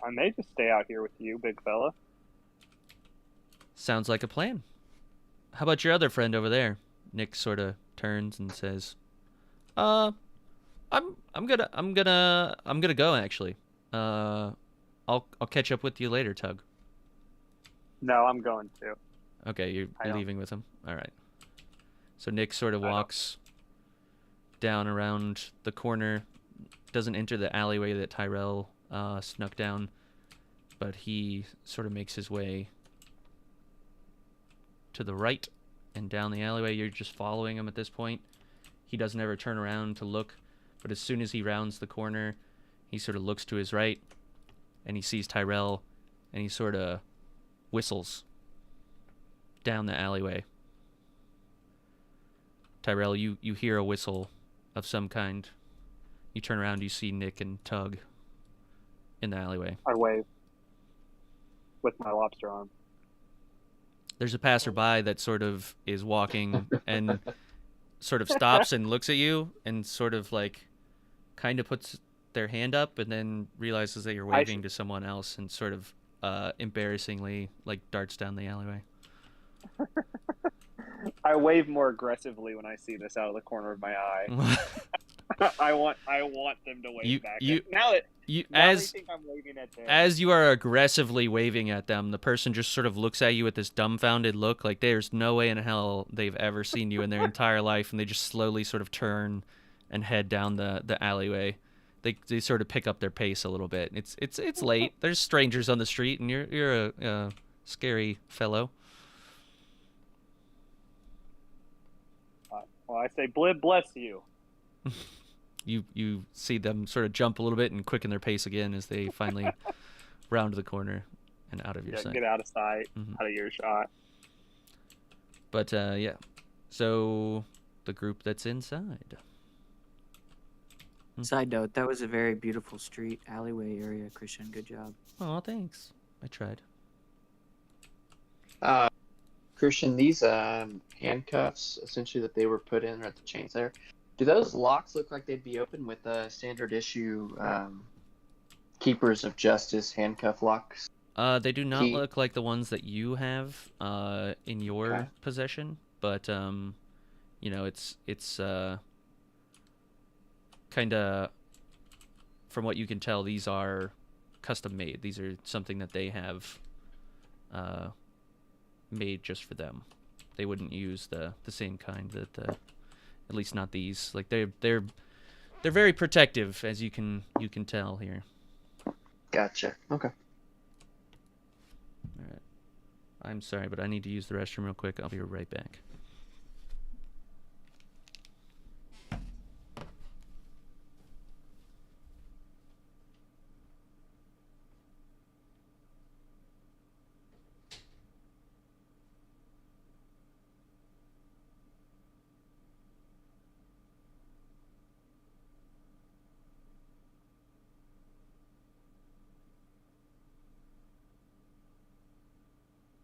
I may just stay out here with you, big fella. Sounds like a plan. How about your other friend over there? Nick sort of turns and says, I'm gonna go actually. I'll catch up with you later, Tug." No, I'm going to. Okay, you're I don't- leaving with him. All right. So Nick sort of walks down around the corner, doesn't enter the alleyway that Tyrell snuck down, but he sort of makes his way to the right and down the alleyway. You're just following him at this point. He doesn't ever turn around to look, but as soon as he rounds the corner, he sort of looks to his right, and he sees Tyrell, and he sort of whistles down the alleyway. Tyrell, you hear a whistle of some kind. You turn around, you see Nick and Tug in the alleyway. I wave with my lobster arm. There's a passerby that sort of is walking and sort of stops and looks at you and sort of like kind of puts their hand up and then realizes that you're waving to someone else and sort of embarrassingly like darts down the alleyway. I wave more aggressively when I see this out of the corner of my eye. I want them to wave back. Now they think I'm waving at them. As you are aggressively waving at them, the person just sort of looks at you with this dumbfounded look, like there's no way in hell they've ever seen you in their entire life, and they just slowly sort of turn and head down the alleyway. They sort of pick up their pace a little bit. It's late. There's strangers on the street, and you're a scary fellow. Well, I say, bless you. You see them sort of jump a little bit and quicken their pace again as they finally round the corner and out of your sight. Get out of sight, Mhm. out of your shot. But yeah, so the group that's inside. Side note, that was a very beautiful street alleyway area, Christian. Good job. Oh, thanks. I tried. Christian, these handcuffs, essentially that they were put in at the chains there, do those locks look like they'd be open with standard issue Keepers of Justice handcuff locks? They do not look like the ones that you have in your possession, but you know, it's kind of, from what you can tell, these are custom made. These are something that they have made just for them. They wouldn't use the same kind that at least not these. Like they're very protective, as you can tell here. Gotcha. Okay. All right. I'm sorry, but I need to use the restroom real quick. I'll be right back.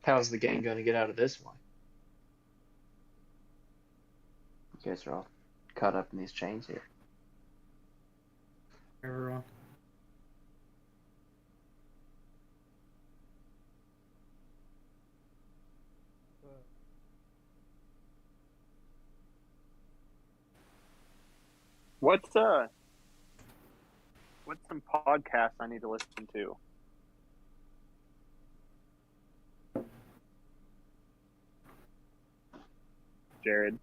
How's the gang going to get out of this one? You guys are all caught up in these chains here. Everyone. What's some podcasts I need to listen to? Jared.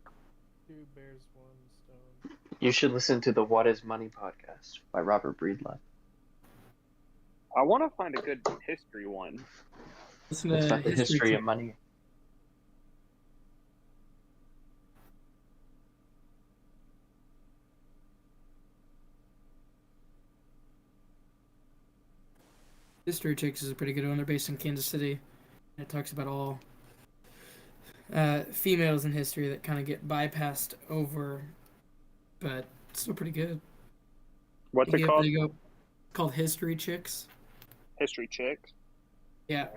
2 bears, 1 stone. You should listen to the What Is Money podcast by Robert Breedlove. I want to find a good history one. It's about the history of money. History Chicks is a pretty good one. They're based in Kansas City. And it talks about all females in history that kind of get bypassed over, but still pretty good. What's it called? Called History Chicks. History Chicks? Yeah.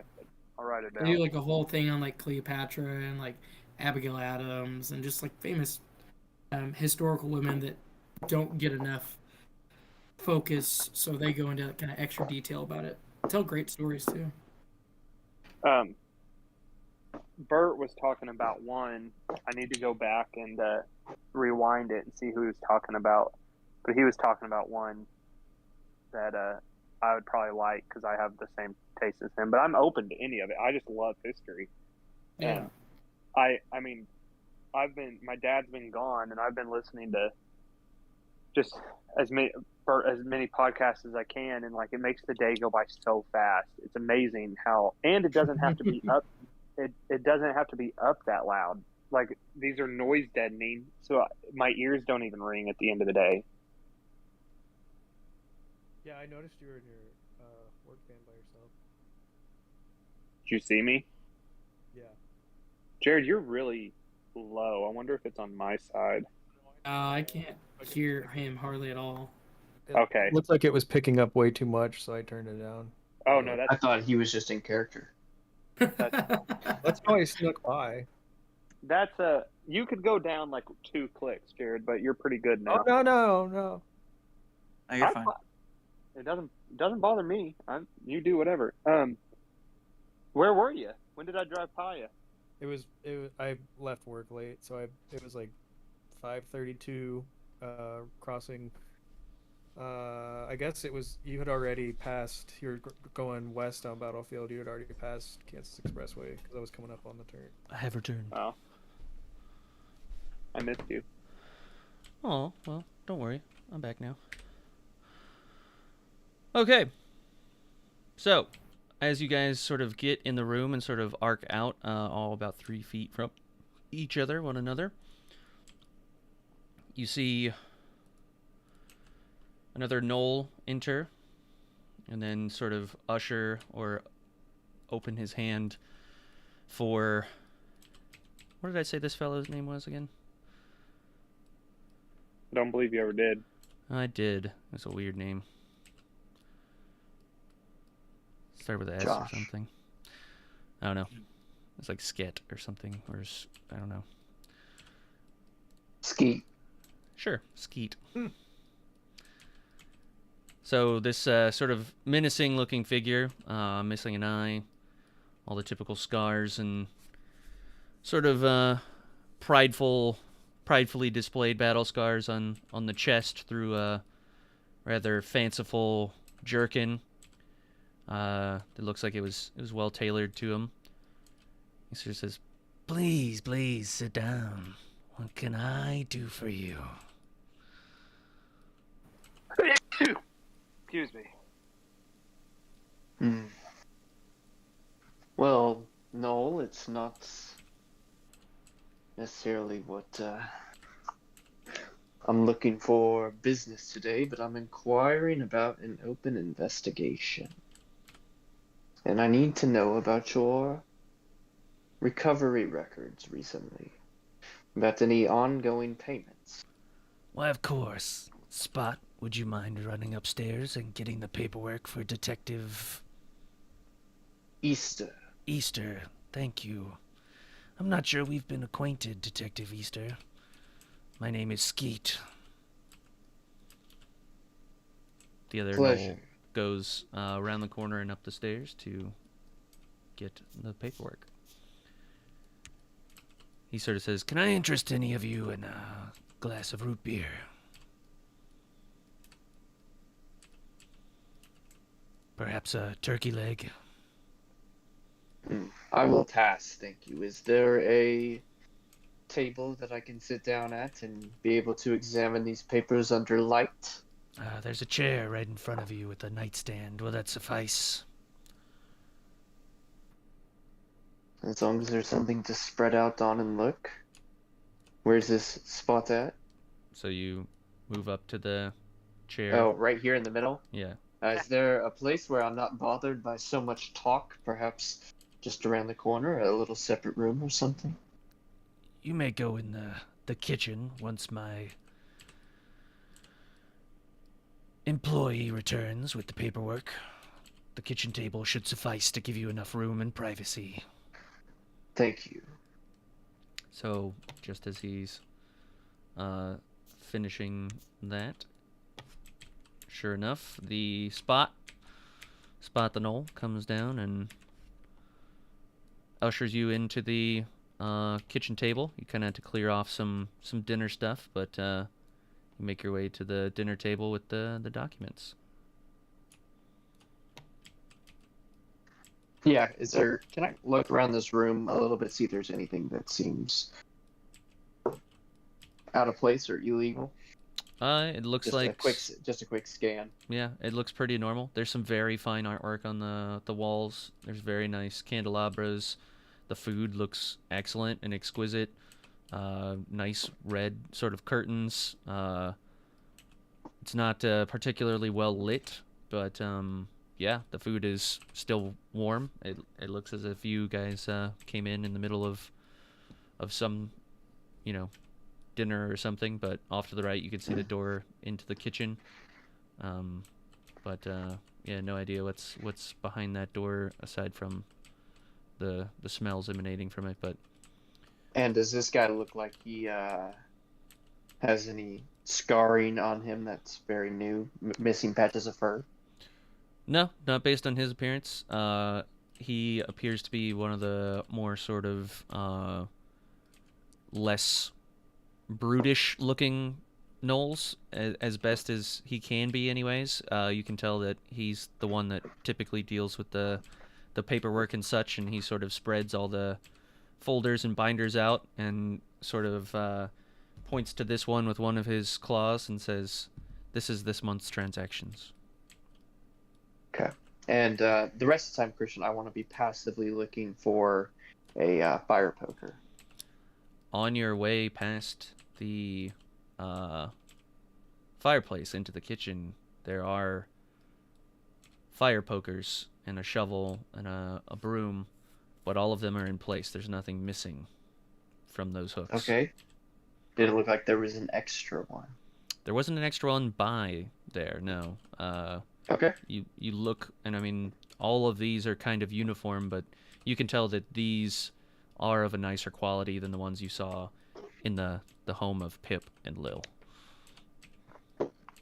I'll write it down. They do like a whole thing on like Cleopatra and like Abigail Adams and just like famous historical women that don't get enough focus, so they go into kind of extra detail about it. Tell great stories too. Bert was talking about one. I need to go back and rewind it and see who he was talking about. But he was talking about one that I would probably like because I have the same taste as him. But I'm open to any of it. I just love history. Yeah. And I mean, my dad's been gone, and I've been listening to just as many podcasts as I can, and like it makes the day go by so fast. It's amazing how, and it doesn't have to be up. It doesn't have to be up that loud. Like these are noise deadening, so my ears don't even ring at the end of the day. Yeah, I noticed you were in your work van by yourself. Did you see me? Yeah. Jared, you're really low. I wonder if it's on my side. I can't hear him hardly at all. Okay. Looks like it was picking up way too much, so I turned it down. Oh no, I thought he was just in character. That's how I snuck by. That's you could go down like 2 clicks, Jared, but you're pretty good now. Oh no. Oh, you're fine. It doesn't bother me. You do whatever. Where were you? When did I drive by you? It was I left work late, so it was like 5:32 crossing. I guess it was, you had already passed, you were going west on Battlefield, you had already passed Kansas Expressway because I was coming up on the turn. I have returned. Oh. I missed you. Oh, well, don't worry. I'm back now. Okay. So, as you guys sort of get in the room and sort of arc out, all about 3 feet from one another, you see another Knoll enter, and then sort of usher or open his hand for, what did I say this fellow's name was again? I don't believe you ever did. I did. That's a weird name. Start with an S Josh. or something. I don't know. It's like Sket or something, or I don't know. Skeet. Sure, Skeet. So this sort of menacing-looking figure, missing an eye, all the typical scars, and sort of pridefully displayed battle scars on the chest through a rather fanciful jerkin. It looks like it was well tailored to him. He sort of says, "Please, please sit down. What can I do for you?" Excuse me. Well, no, it's not necessarily what I'm looking for business today, but I'm inquiring about an open investigation. And I need to know about your recovery records recently. About any ongoing payments. Why, of course. Spot, would you mind running upstairs and getting the paperwork for Detective Easter. Easter? Thank you. I'm not sure we've been acquainted, Detective Easter. My name is Skeet. The other Pleasure. Noel goes around the corner and up the stairs to get the paperwork. He sort of says, "Can I interest any of you in a glass of root beer?" Perhaps a turkey leg? I will pass, thank you. Is there a table that I can sit down at and be able to examine these papers under light? There's a chair right in front of you with a nightstand. Will that suffice? As long as there's something to spread out on and look. Where's this spot at? So you move up to the chair. Oh, right here in the middle? Yeah. Is there a place where I'm not bothered by so much talk? Perhaps just around the corner, a little separate room or something? You may go in the kitchen once my employee returns with the paperwork. The kitchen table should suffice to give you enough room and privacy. Thank you. So, just as he's finishing that, sure enough, the Spot the Knoll comes down and ushers you into the kitchen table. You kind of have to clear off some dinner stuff, but you make your way to the dinner table with the documents. Yeah, can I look around this room a little bit, see if there's anything that seems out of place or illegal? It looks like just a quick scan. Yeah, it looks pretty normal. There's some very fine artwork on the walls. There's very nice candelabras. The food looks excellent and exquisite. Nice red sort of curtains. It's not particularly well lit, but yeah, the food is still warm. It looks as if you guys came in the middle of some, dinner or something, but off to the right you can see the door into the kitchen. But yeah, no idea what's behind that door aside from the smells emanating from it. But And does this guy look like he has any scarring on him that's very new, missing patches of fur? no, not based on his appearance. He appears to be one of the more sort of less brutish looking gnolls, as best as he can be anyways. You can tell that he's the one that typically deals with the paperwork and such, and he sort of spreads all the folders and binders out and sort of points to this one with one of his claws and says, "This is this month's transactions." Okay. And the rest of the time, Christian, I want to be passively looking for a fire poker. On your way past the fireplace into the kitchen, there are fire pokers and a shovel and a broom, but all of them are in place. There's nothing missing from those hooks. Okay. Did it look like there was an extra one? There wasn't an extra one by there, no. Okay. You look, and I mean, all of these are kind of uniform, but you can tell that these are of a nicer quality than the ones you saw in the home of Pip and Lil.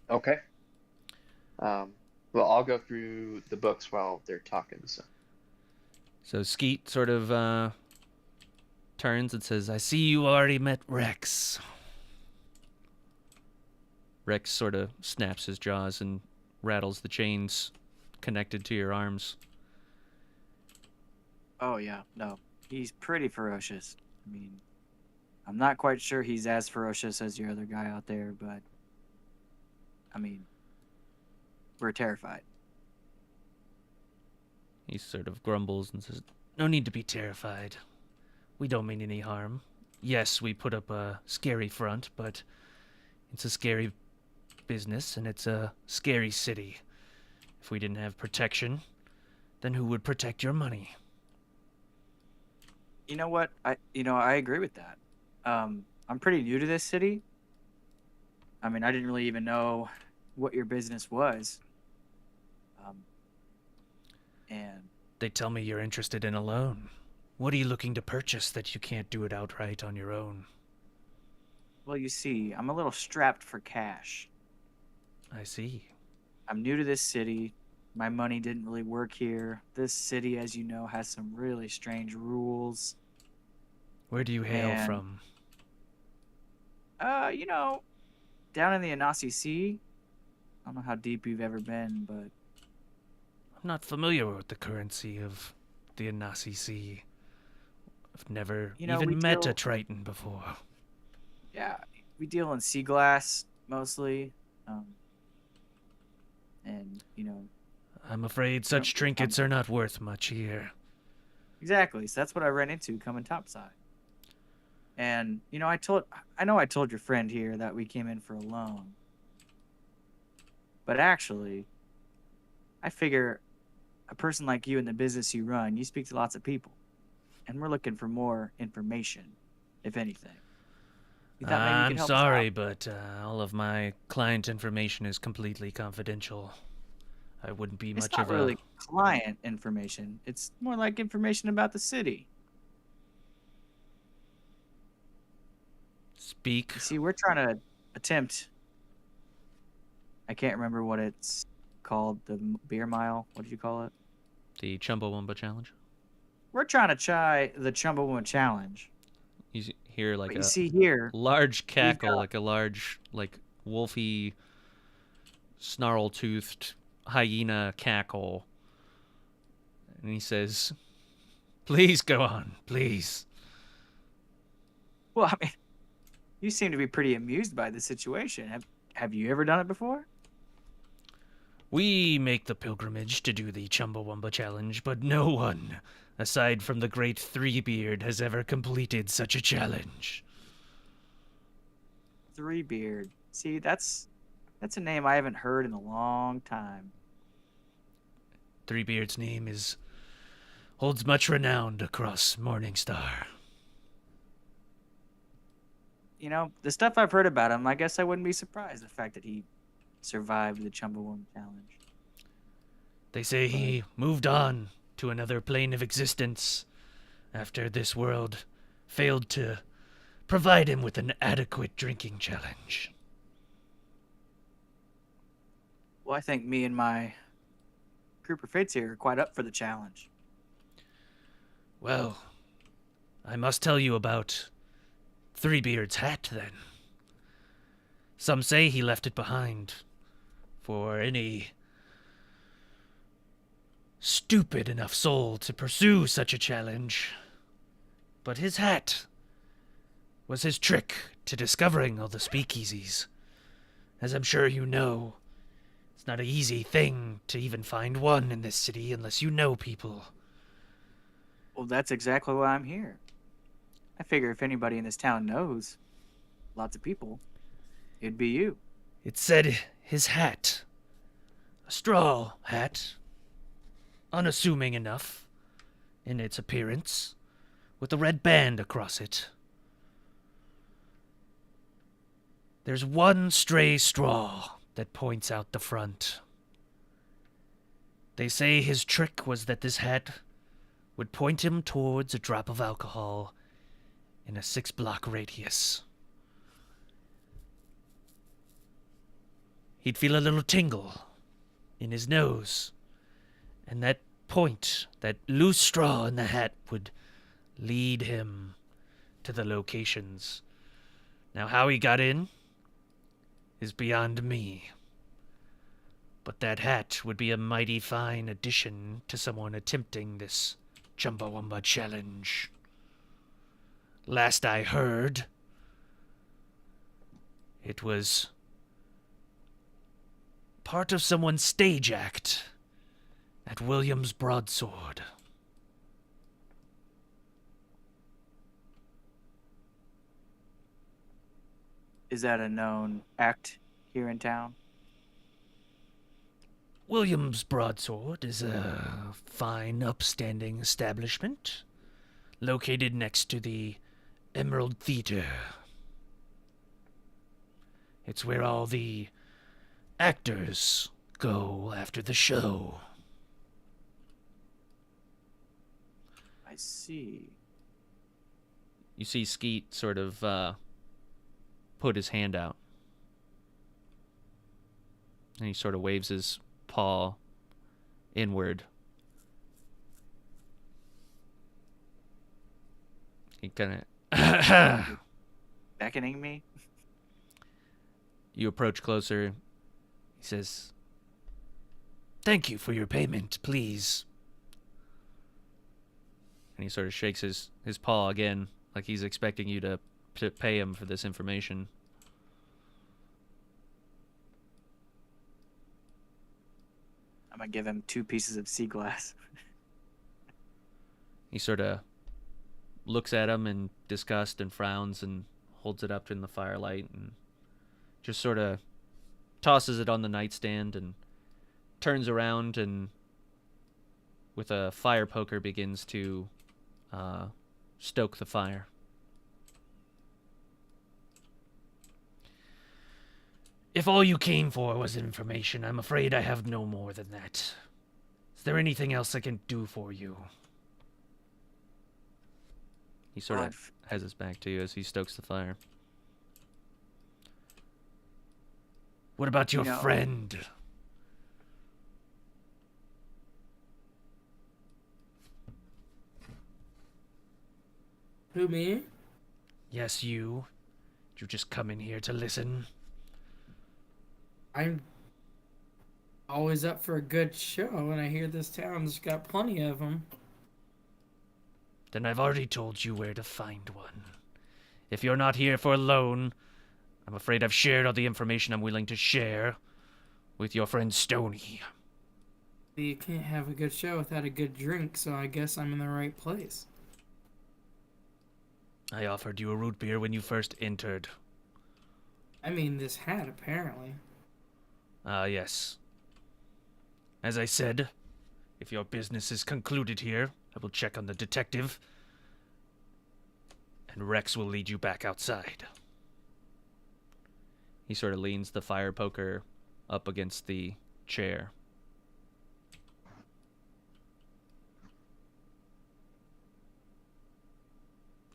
Okay. Well, I'll go through the books while they're talking. So Skeet sort of turns and says, "I see you already met Rex." Rex sort of snaps his jaws and rattles the chains connected to your arms. Oh yeah, no, he's pretty ferocious. I mean, I'm not quite sure he's as ferocious as your other guy out there, but I mean, we're terrified. He sort of grumbles and says, "No need to be terrified. We don't mean any harm. Yes, we put up a scary front, but it's a scary business and it's a scary city. If we didn't have protection, then who would protect your money?" You know what? I agree with that. I'm pretty new to this city. I mean, I didn't really even know what your business was. And They tell me you're interested in a loan. What are you looking to purchase that you can't do it outright on your own? well, you see, I'm a little strapped for cash. I see. I'm new to this city. My money didn't really work here. This city, as you know, has some really strange rules. Where do you hail And- from? You know, down in the Anasi Sea. I don't know how deep you've ever been, but I'm not familiar with the currency of the Anasi Sea. I've never You know, even we met a deal- Triton before. yeah, we deal in sea glass mostly. And, I'm afraid such trinkets are not worth much here. exactly. So that's what I ran into coming topside. And, I know I told your friend here that we came in for a loan. But actually, I figure a person like you in the business you run, you speak to lots of people. And we're looking for more information, if anything. You thought maybe you I'm could help us sorry, out? but all of my client information is completely confidential. I wouldn't be It's much not of really client information. It's more like information about the city. Speak. You see, we're trying to attempt. I can't remember what it's called. The beer mile. What did you call it? The Chumbawamba challenge. We're trying to try the Chumbawamba challenge. You hear like But you a see here, large cackle, got- like a large, like wolfy, snarl-toothed hyena cackle. And he says, "Please go on, please." well, I mean, you seem to be pretty amused by the situation. Have you ever done it before? We make the pilgrimage to do the Chumbawamba challenge, but no one, aside from the great Threebeard, has ever completed such a challenge. Threebeard. See, that's a name I haven't heard in a long time. Threebeard's name holds much renown across Morningstar. The stuff I've heard about him, I guess I wouldn't be surprised the fact that he survived the Chumbawamba challenge. They say he moved on to another plane of existence after this world failed to provide him with an adequate drinking challenge. Well, I think me and my group of fates here are quite up for the challenge. Well, I must tell you about Threebeard's hat, then. Some say he left it behind for any stupid enough soul to pursue such a challenge. But his hat was his trick to discovering all the speakeasies. As I'm sure you know, it's not an easy thing to even find one in this city unless you know people. Well, that's exactly why I'm here. I figure if anybody in this town knows lots of people, it'd be you. It said his hat, a straw hat, unassuming enough in its appearance, with a red band across it. There's one stray straw that points out the front. They say his trick was that this hat would point him towards a drop of alcohol in a 6-block radius. He'd feel a little tingle in his nose. And that point, that loose straw in the hat, would lead him to the locations. Now, how he got in is beyond me. But that hat would be a mighty fine addition to someone attempting this Chumbawamba challenge. Last I heard, it was part of someone's stage act at William's Broadsword. Is that a known act here in town? William's Broadsword is a fine, upstanding establishment located next to the Emerald Theater. It's where all the actors go after the show. I see. You see Skeet sort of put his hand out. And he sort of waves his paw inward. He kind of... Beckoning me? You approach closer. He says, "Thank you for your payment, please." And he sort of shakes his paw again, like he's expecting you to pay him for this information. I'm gonna give him 2 pieces of sea glass. He sort of looks at him in disgust and frowns and holds it up in the firelight and just sort of tosses it on the nightstand and turns around and with a fire poker begins to stoke the fire. If all you came for was information, I'm afraid I have no more than that. Is there anything else I can do for you? He sort of has his back to you as he stokes the fire. What about your friend? Who, me? Yes, you. Did you just come in here to listen? I'm always up for a good show, and I hear this town's got plenty of them. Then I've already told you where to find one. If you're not here for a loan, I'm afraid I've shared all the information I'm willing to share with your friend Stony. You can't have a good show without a good drink, so I guess I'm in the right place. I offered you a root beer when you first entered. I mean, this hat, apparently. Yes. As I said, if your business is concluded here, I will check on the detective, and Rex will lead you back outside. He sort of leans the fire poker up against the chair.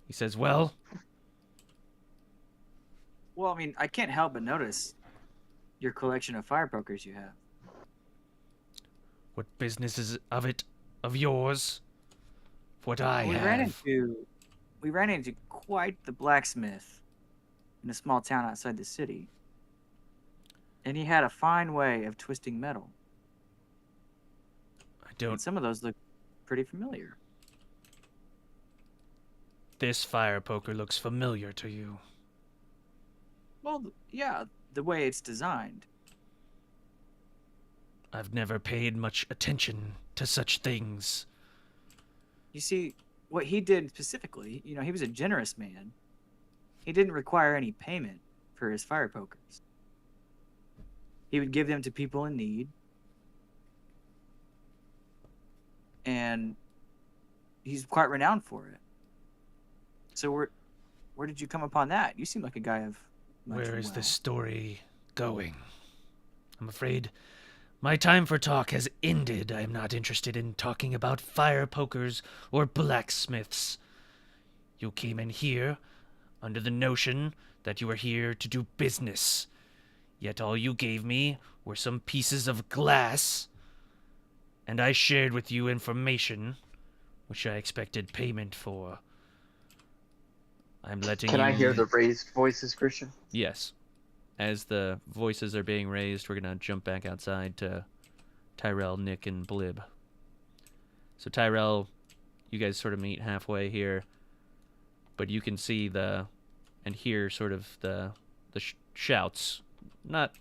He says, well, Well, I mean, I can't help but notice your collection of fire pokers you have. what business is of yours? What I we have. ran into quite the blacksmith in a small town outside the city. And he had a fine way of twisting metal. I don't. And some of those look pretty familiar. This fire poker looks familiar to you. Well, yeah, the way it's designed. I've never paid much attention to such things. You see, what he did specifically, he was a generous man. He didn't require any payment for his fire pokers. He would give them to people in need. And he's quite renowned for it. So where did you come upon that? You seem like a guy of much Where is wealth. this story going? I'm afraid my time for talk has ended. I am not interested in talking about fire pokers or blacksmiths. You came in here under the notion that you were here to do business. Yet all you gave me were some pieces of glass, and I shared with you information which I expected payment for. I'm letting Can you... I hear the raised voices, Christian? Yes. As the voices are being raised, we're going to jump back outside to Tyrell, Nick, and Blib. So Tyrell, you guys sort of meet halfway here, but you can see and hear sort of the shouts. Not,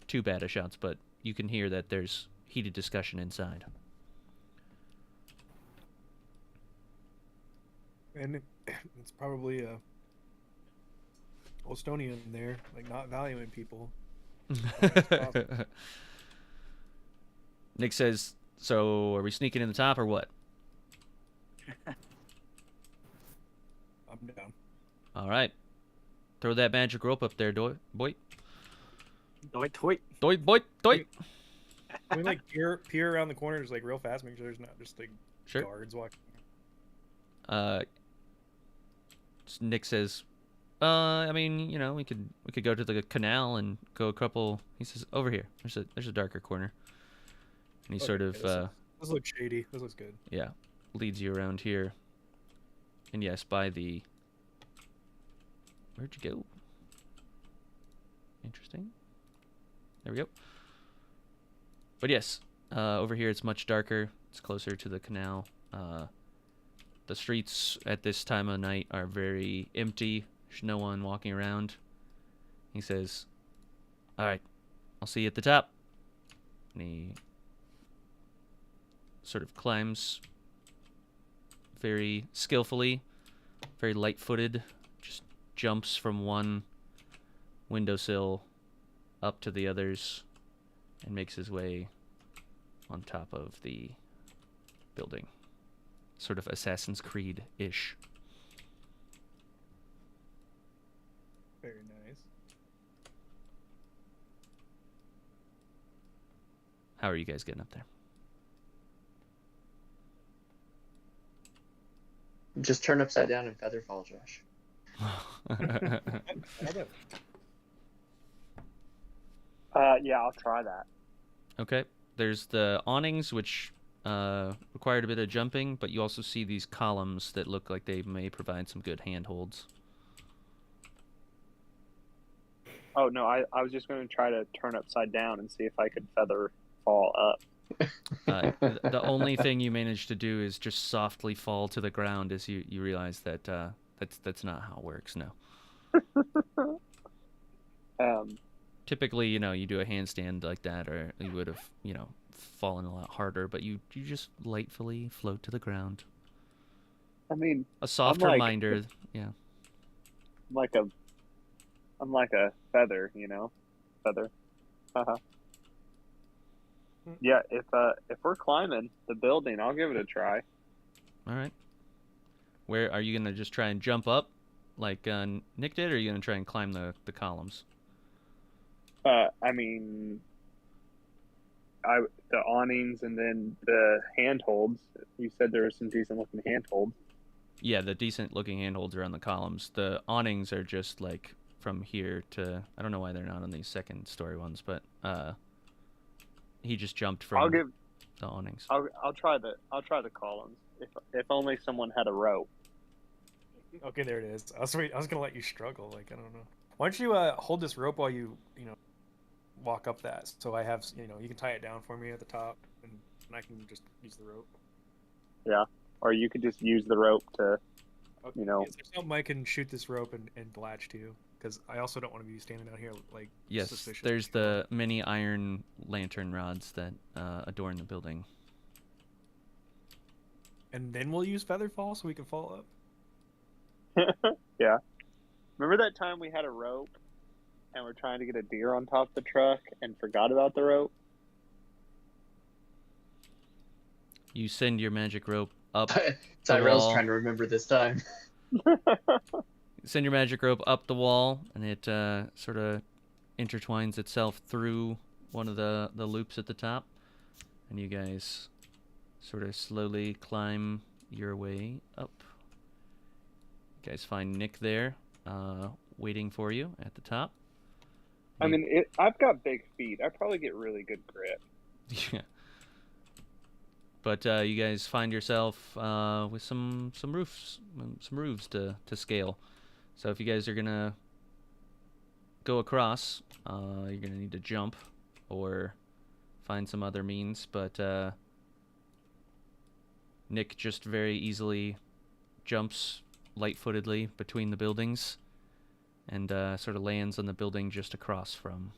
too bad of shouts, but you can hear that there's heated discussion inside. And it's probably a Ostonian there, like not valuing people. Nick says, so are we sneaking in the top or what? I'm down. All right. Throw that magic rope up there, boy. Doit, toit. Boy. Can we like peer around the corners like real fast, make sure there's not just like Sure. guards walking? Nick says, we could go to the canal and go a couple. He says, over here. There's a darker corner. And he sort of This looks shady. This looks good. yeah, leads you around here. And yes, by the... Where'd you go? Interesting. There we go. But yes, over here it's much darker. It's closer to the canal. The streets at this time of night are very empty. There's no one walking around. He says, all right, I'll see you at the top. And he sort of climbs very skillfully, very light-footed, just jumps from one windowsill up to the others and makes his way on top of the building. Sort of Assassin's Creed-ish. Very nice. How are you guys getting up there? Just turn upside down and feather fall, Josh. Yeah, I'll try that. Okay. There's the awnings, which required a bit of jumping, but you also see these columns that look like they may provide some good handholds. Oh no, I was just going to try to turn upside down and see if I could feather fall up. The only thing you manage to do is just softly fall to the ground as you realize that that's not how it works. No. Typically, you do a handstand like that, or you would have, fallen a lot harder, but you just lightfully float to the ground. I mean, A soft reminder, yeah. I'm like a feather, feather. Yeah, if we're climbing the building, I'll give it a try. All right. Where are you gonna just try and jump up, like Nick did, or are you gonna try and climb the columns? I mean, the awnings and then the handholds. You said there were some decent looking handholds. Yeah, the decent looking handholds are on the columns. The awnings are just like from here to... I don't know why they're not on these second story ones, but he just jumped from the awnings. I'll try the columns. If only someone had a rope. Okay, there it is. I was gonna let you struggle. Like, I don't know. Why don't you hold this rope while you walk up that? So I have you can tie it down for me at the top, and I can just use the rope. Yeah, or you could just use the rope to, Is there something I can shoot this rope and latch to? Because I also don't want to be standing down here like Yes, suspicious. there's the many iron lantern rods that adorn the building. And then we'll use feather fall so we can fall up. Yeah. Remember that time we had a rope and we're trying to get a deer on top of the truck and forgot about the rope? You send your magic rope up Tyrell's wall. trying to remember this time. Send your magic rope up the wall, and it sort of intertwines itself through one of the loops at the top, and you guys sort of slowly climb your way up. You guys find Nick there, waiting for you at the top. I mean, I've got big feet. I probably get really good grip. Yeah. But you guys find yourself with some roofs, some roofs to scale. So if you guys are gonna go across, you're gonna need to jump or find some other means. But Nick just very easily jumps light-footedly between the buildings and sort of lands on the building just across from.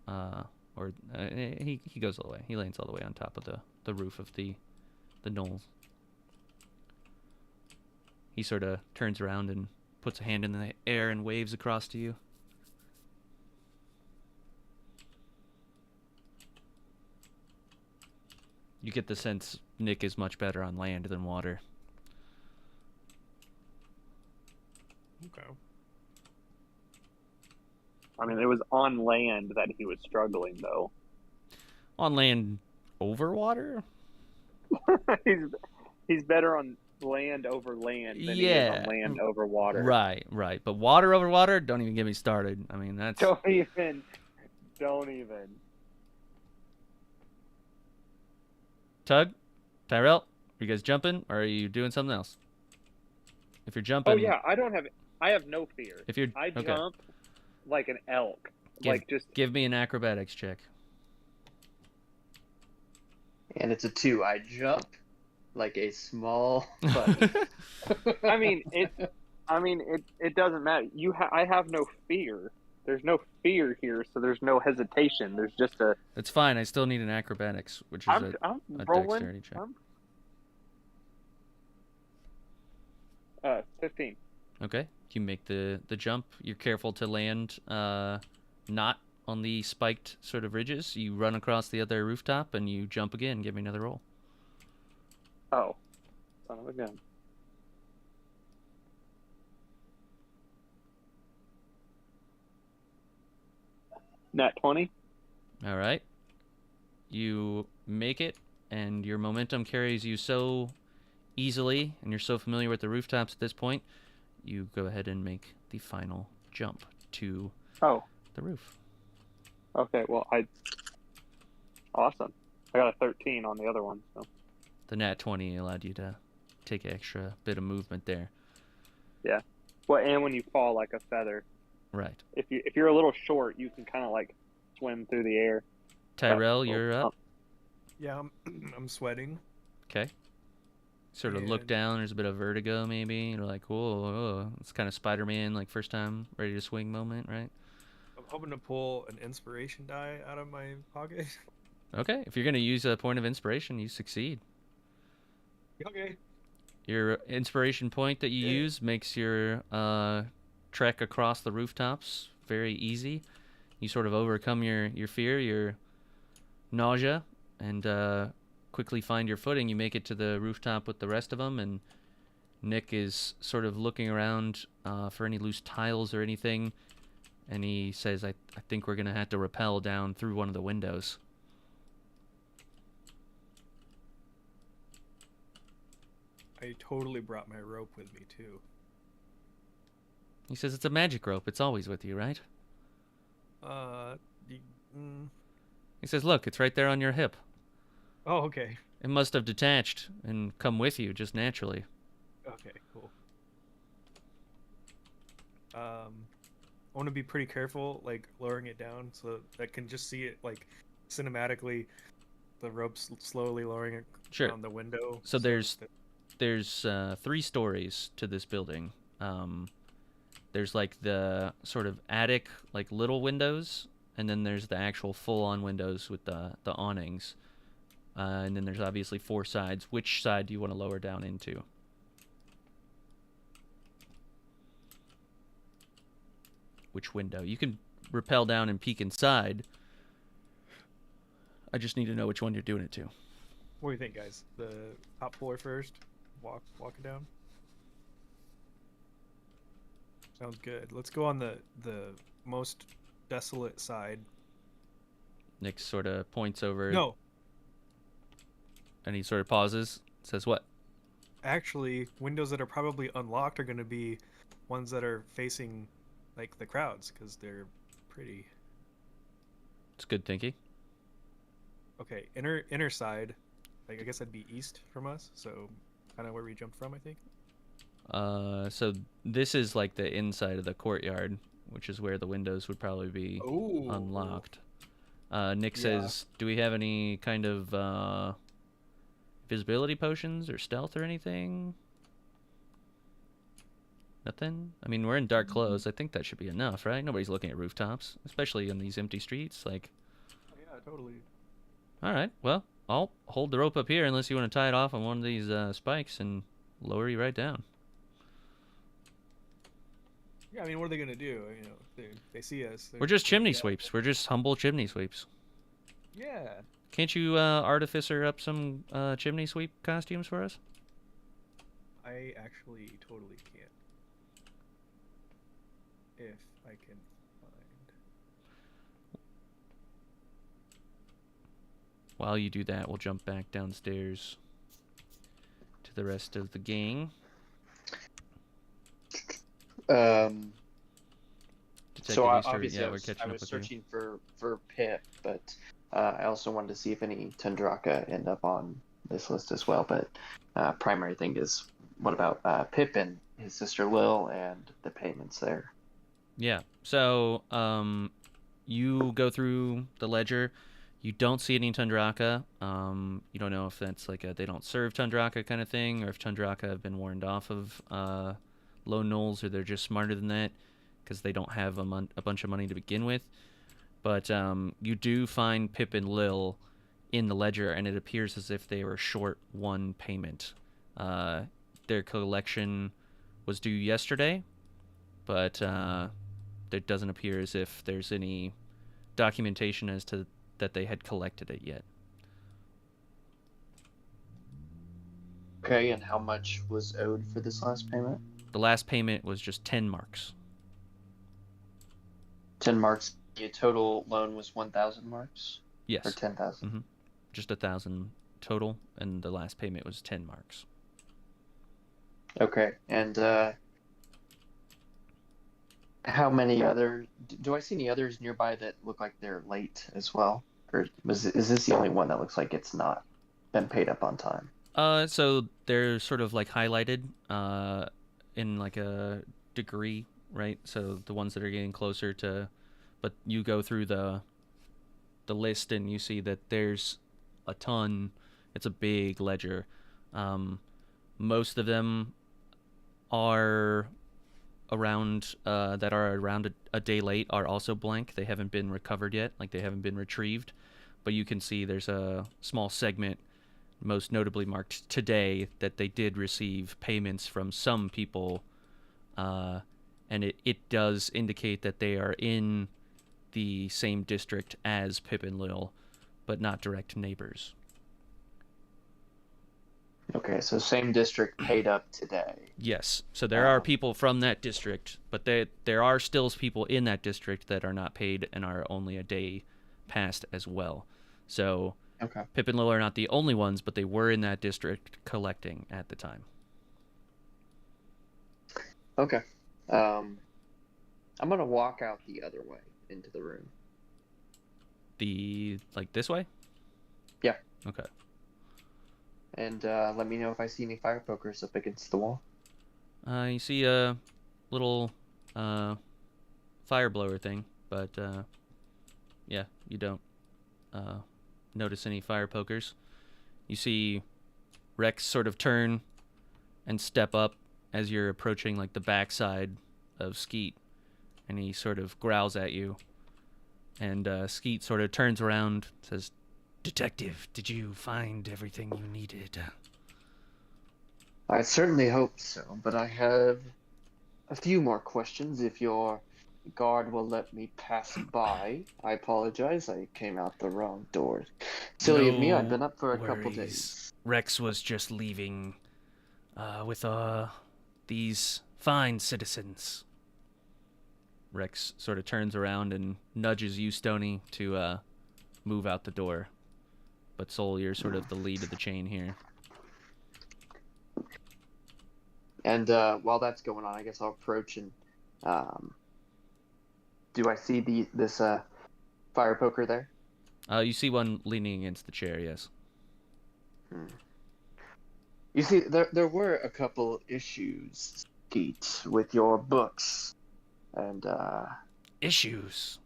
He goes all the way. He lands all the way on top of the roof of the knoll. He sort of turns around and puts a hand in the air and waves across to you. You get the sense Nick is much better on land than water. Okay. I mean, it was on land that he was struggling, though. On land over water? he's better on land over land than he is on land over water. Right. But water over water, don't even get me started. I mean, that's... Don't even. Tug? Tyrell? Are you guys jumping, or are you doing something else? If you're jumping... Oh, yeah, I have no fear. If you're... I okay. jump like an elk. Give me an acrobatics check. And it's a 2. I jump like a small bunny. I mean, it doesn't matter. I have no fear. There's no fear here, so there's no hesitation. There's just a... It's fine. I still need an acrobatics, which is I'm a rolling. dexterity check. 15. Okay. You make the jump. You're careful to land not on the spiked sort of ridges. You run across the other rooftop, and you jump again. Give me another roll. Oh. Son of a gun. Nat 20. All right. You make it, and your momentum carries you so easily, and you're so familiar with the rooftops at this point, you go ahead and make the final jump to the roof. Okay, well, awesome. I got a 13 on the other one, so. The nat 20 allowed you to take an extra bit of movement there. Yeah. Well, and when you fall like a feather. Right. If you're a little short, you can kind of like swim through the air. Tyrell, you're up. Yeah, I'm sweating. Okay. Sort of look down. There's a bit of vertigo, maybe. You're like, whoa. It's kind of Spider-Man, like first time ready to swing moment, right? I'm hoping to pull an inspiration die out of my pocket. Okay. If you're going to use a point of inspiration, you succeed. Okay. Your inspiration point that you use makes your trek across the rooftops very easy. You sort of overcome your fear, your nausea, and quickly find your footing. You make it to the rooftop with the rest of them, and Nick is sort of looking around for any loose tiles or anything, and he says, I think we're going to have to rappel down through one of the windows. I totally brought my rope with me, too. He says, it's a magic rope. It's always with you, right? He says, look, it's right there on your hip. Oh, okay. It must have detached and come with you just naturally. Okay, cool. I want to be pretty careful, like, lowering it down so I can just see it, like, cinematically, the rope's slowly lowering it down the window. So there's 3 stories to this building. There's like the sort of attic, like little windows, and then there's the actual full-on windows with the awnings. And then there's obviously 4 sides. Which side do you want to lower down into? Which window? You can rappel down and peek inside. I just need to know which one you're doing it to. What do you think, guys? The top floor first? Walk it down? Sounds good. Let's go on the most desolate side. Nick sort of points over. No. And he sort of pauses. Says what? Actually, windows that are probably unlocked are going to be ones that are facing like the crowds because they're pretty. It's good thinking. Okay, inner side, like I guess that'd be east from us, so kind of where we jumped from, I think. So this is like the inside of the courtyard, which is where the windows would probably be Ooh. unlocked. Nick Yeah. says, do we have any kind of visibility potions or stealth or anything? Nothing? I mean, we're in dark clothes. I think that should be enough, right? Nobody's looking at rooftops, especially in these empty streets. Like, Oh, yeah, totally. all right, well, I'll hold the rope up here unless you want to tie it off on one of these spikes and lower you right down. Yeah, I mean, what are they gonna do? You know, they see us. We're just chimney yeah. sweeps. We're just humble chimney sweeps. Yeah. Can't you artificer up some chimney sweep costumes for us? I actually totally can't. If I can find. While you do that, we'll jump back downstairs to the rest of the gang. Detective So Easter, obviously, yeah, I we're was, catching I up was with you. searching for Pip, but I also wanted to see if any Tundraka end up on this list as well. But primary thing is, what about Pip and his sister Lil and the payments there? Yeah. So, you go through the ledger. You don't see any Tundraka. You don't know if that's like a they don't serve Tundraka kind of thing, or if Tundraka have been warned off of low knolls, or they're just smarter than that because they don't have a bunch of money to begin with. But you do find Pip and Lil in the ledger, and it appears as if they were short one payment. Their collection was due yesterday, but it doesn't appear as if there's any documentation as to that they had collected it yet. Okay, and how much was owed for this last payment? The last payment was just 10 marks. 10 marks. Your total loan was 1,000 marks? Yes. Or 10,000? Just 1,000 total, and the last payment was 10 marks. Okay, and how many other? Do I see any others nearby that look like they're late as well, or is this the only one that looks like it's not been paid up on time? So they're sort of like highlighted in like a degree, right? So the ones that are getting closer to, but you go through the list and you see that there's a ton. It's a big ledger. Most of them are around that are around a day late are also blank. They haven't been recovered yet, like they haven't been retrieved. But you can see there's a small segment, most notably marked today, that they did receive payments from some people, and it does indicate that they are in the same district as Pip and Lil, but not direct neighbors. Okay, so same district paid up today. Yes, so there are people from that district, but there are still people in that district that are not paid and are only a day past as well. So Okay. Pip and Lil are not the only ones, but they were in that district collecting at the time. Okay. I'm gonna walk out the other way into the room. Like this way? Yeah. Okay. And let me know if I see any fire pokers up against the wall. You see a little fire blower thing, but yeah, you don't notice any fire pokers. You see Rex sort of turn and step up as you're approaching like the backside of Skeet, and he sort of growls at you. And Skeet sort of turns around, says, "Detective, did you find everything you needed?" I certainly hope so, but I have a few more questions if your guard will let me pass by. I apologize, I came out the wrong door. Silly of me, I've been up for a couple worries. days. Rex was just leaving with these fine citizens. Rex sort of turns around and nudges you, Stony, to move out the door. But Soul, you're sort of the lead of the chain here. And while that's going on, I guess I'll approach and Do I see this fire poker there? You see one leaning against the chair, yes. You see, there were a couple issues, Skeet, with your books, and Issues.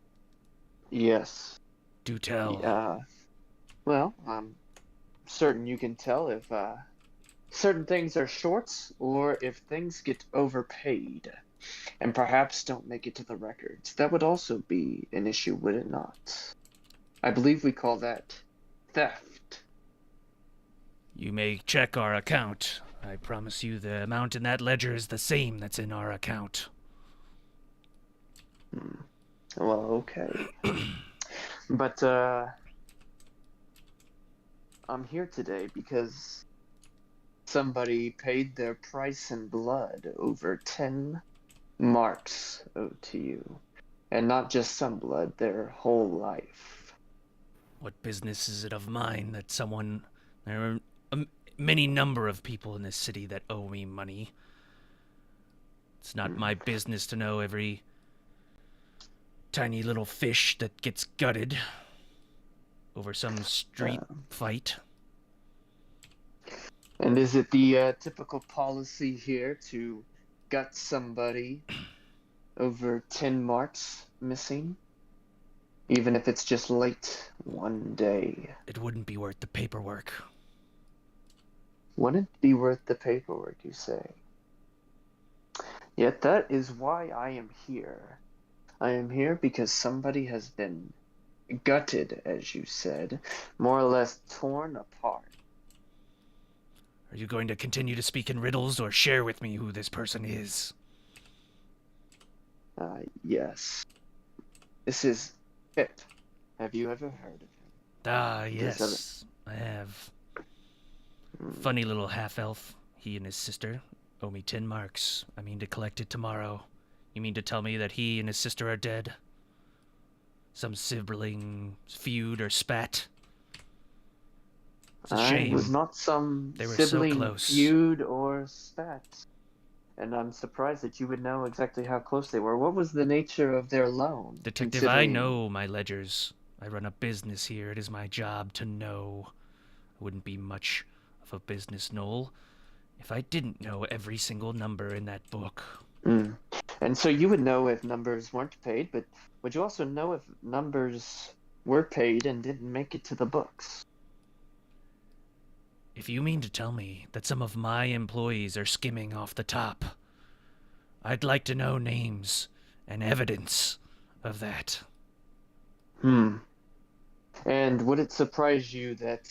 yes, Do tell. well, I'm certain you can tell if certain things are shorts or if things get overpaid, and perhaps don't make it to the records. That would also be an issue, would it not? I believe we call that theft. You may check our account. I promise you the amount in that ledger is the same that's in our account. Well, okay. But I'm here today because somebody paid their price in blood, over 10 marks owed to you. And not just some blood, their whole life. What business is it of mine that someone... There are many number of people in this city that owe me money. It's not my business to know every tiny little fish that gets gutted over some street fight. And is it the typical policy here to gut somebody over 10 marks missing? Even if it's just late one day? It wouldn't be worth the paperwork. Wouldn't be worth the paperwork, you say? Yet that is why I am here. I am here because somebody has been gutted, as you said, more or less torn apart. Are you going to continue to speak in riddles or share with me who this person is? Yes. This is Pip. Have you ever heard of him? Ah, yes, I have. Funny little half-elf. He and his sister owe me 10 marks. I mean to collect it tomorrow. You mean to tell me that he and his sister are dead? Some sibling feud or spat? It's a shame. It was not some They were so sibling close. feud or spat. And I'm surprised that you would know exactly how close they were. What was the nature of their loan? Detective, I know my ledgers. I run a business here. It is my job to know. I wouldn't be much of a business knoll if I didn't know every single number in that book. And so you would know if numbers weren't paid, but would you also know if numbers were paid and didn't make it to the books? If you mean to tell me that some of my employees are skimming off the top, I'd like to know names and evidence of that. And would it surprise you that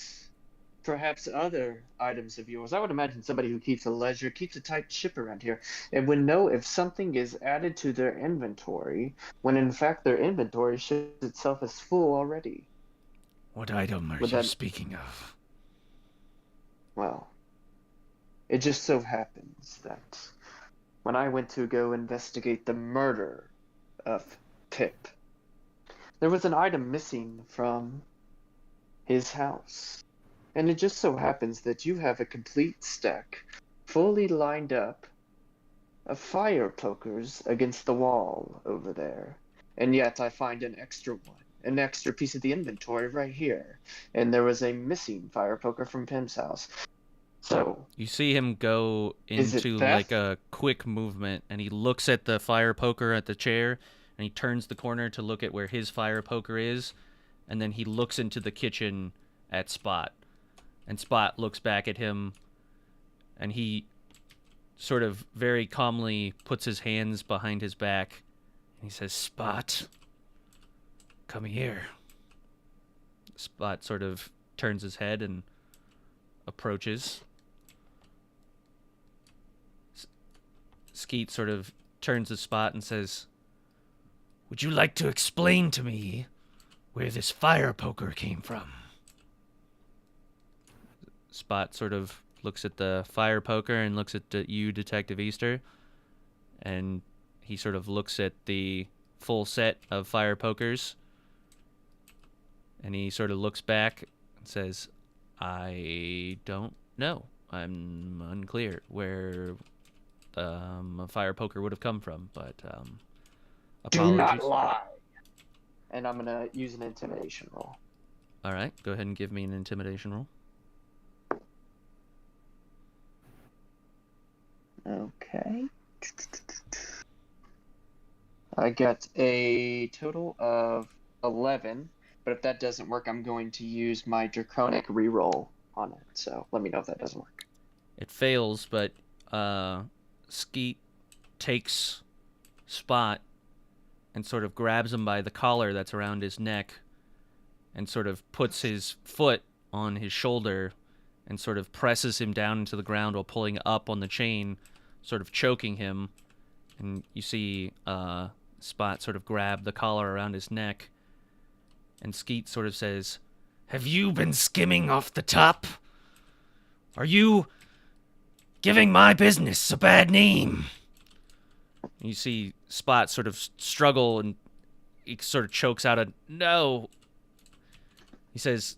perhaps other items of yours, I would imagine somebody who keeps a ledger, keeps a tight ship around here, and would know if something is added to their inventory, when in fact their inventory shows itself as full already? What item are you speaking of? Well, it just so happens that when I went to go investigate the murder of Pip, there was an item missing from his house. And it just so happens that you have a complete stack, fully lined up, of fire pokers against the wall over there. And yet I find an extra one, an extra piece of the inventory right here. And there was a missing fire poker from Pim's house. So you see him go into like a quick movement, and he looks at the fire poker at the chair, and he turns the corner to look at where his fire poker is, and then he looks into the kitchen at Spot. And Spot looks back at him, and he sort of very calmly puts his hands behind his back, and he says, "Spot, come here." Spot sort of turns his head and approaches. Skeet sort of turns to Spot and says, "Would you like to explain to me where this fire poker came from?" Spot sort of looks at the fire poker and looks at you, Detective Easter, and he sort of looks at the full set of fire pokers, and he sort of looks back and says, "I don't know. I'm unclear where a fire poker would have come from, but Do not Apologies. lie. And I'm gonna use an intimidation roll. All right, go ahead and give me an intimidation roll. Okay. I get a total of 11, but if that doesn't work, I'm going to use my draconic reroll on it. So let me know if that doesn't work. It fails, but Skeet takes Spot and sort of grabs him by the collar that's around his neck and sort of puts his foot on his shoulder and sort of presses him down into the ground while pulling up on the chain, sort of choking him. And you see Spot sort of grab the collar around his neck, and Skeet sort of says, "Have you been skimming off the top? Are you giving my business a bad name?" You see Spot sort of struggle, and he sort of chokes out a no. He says,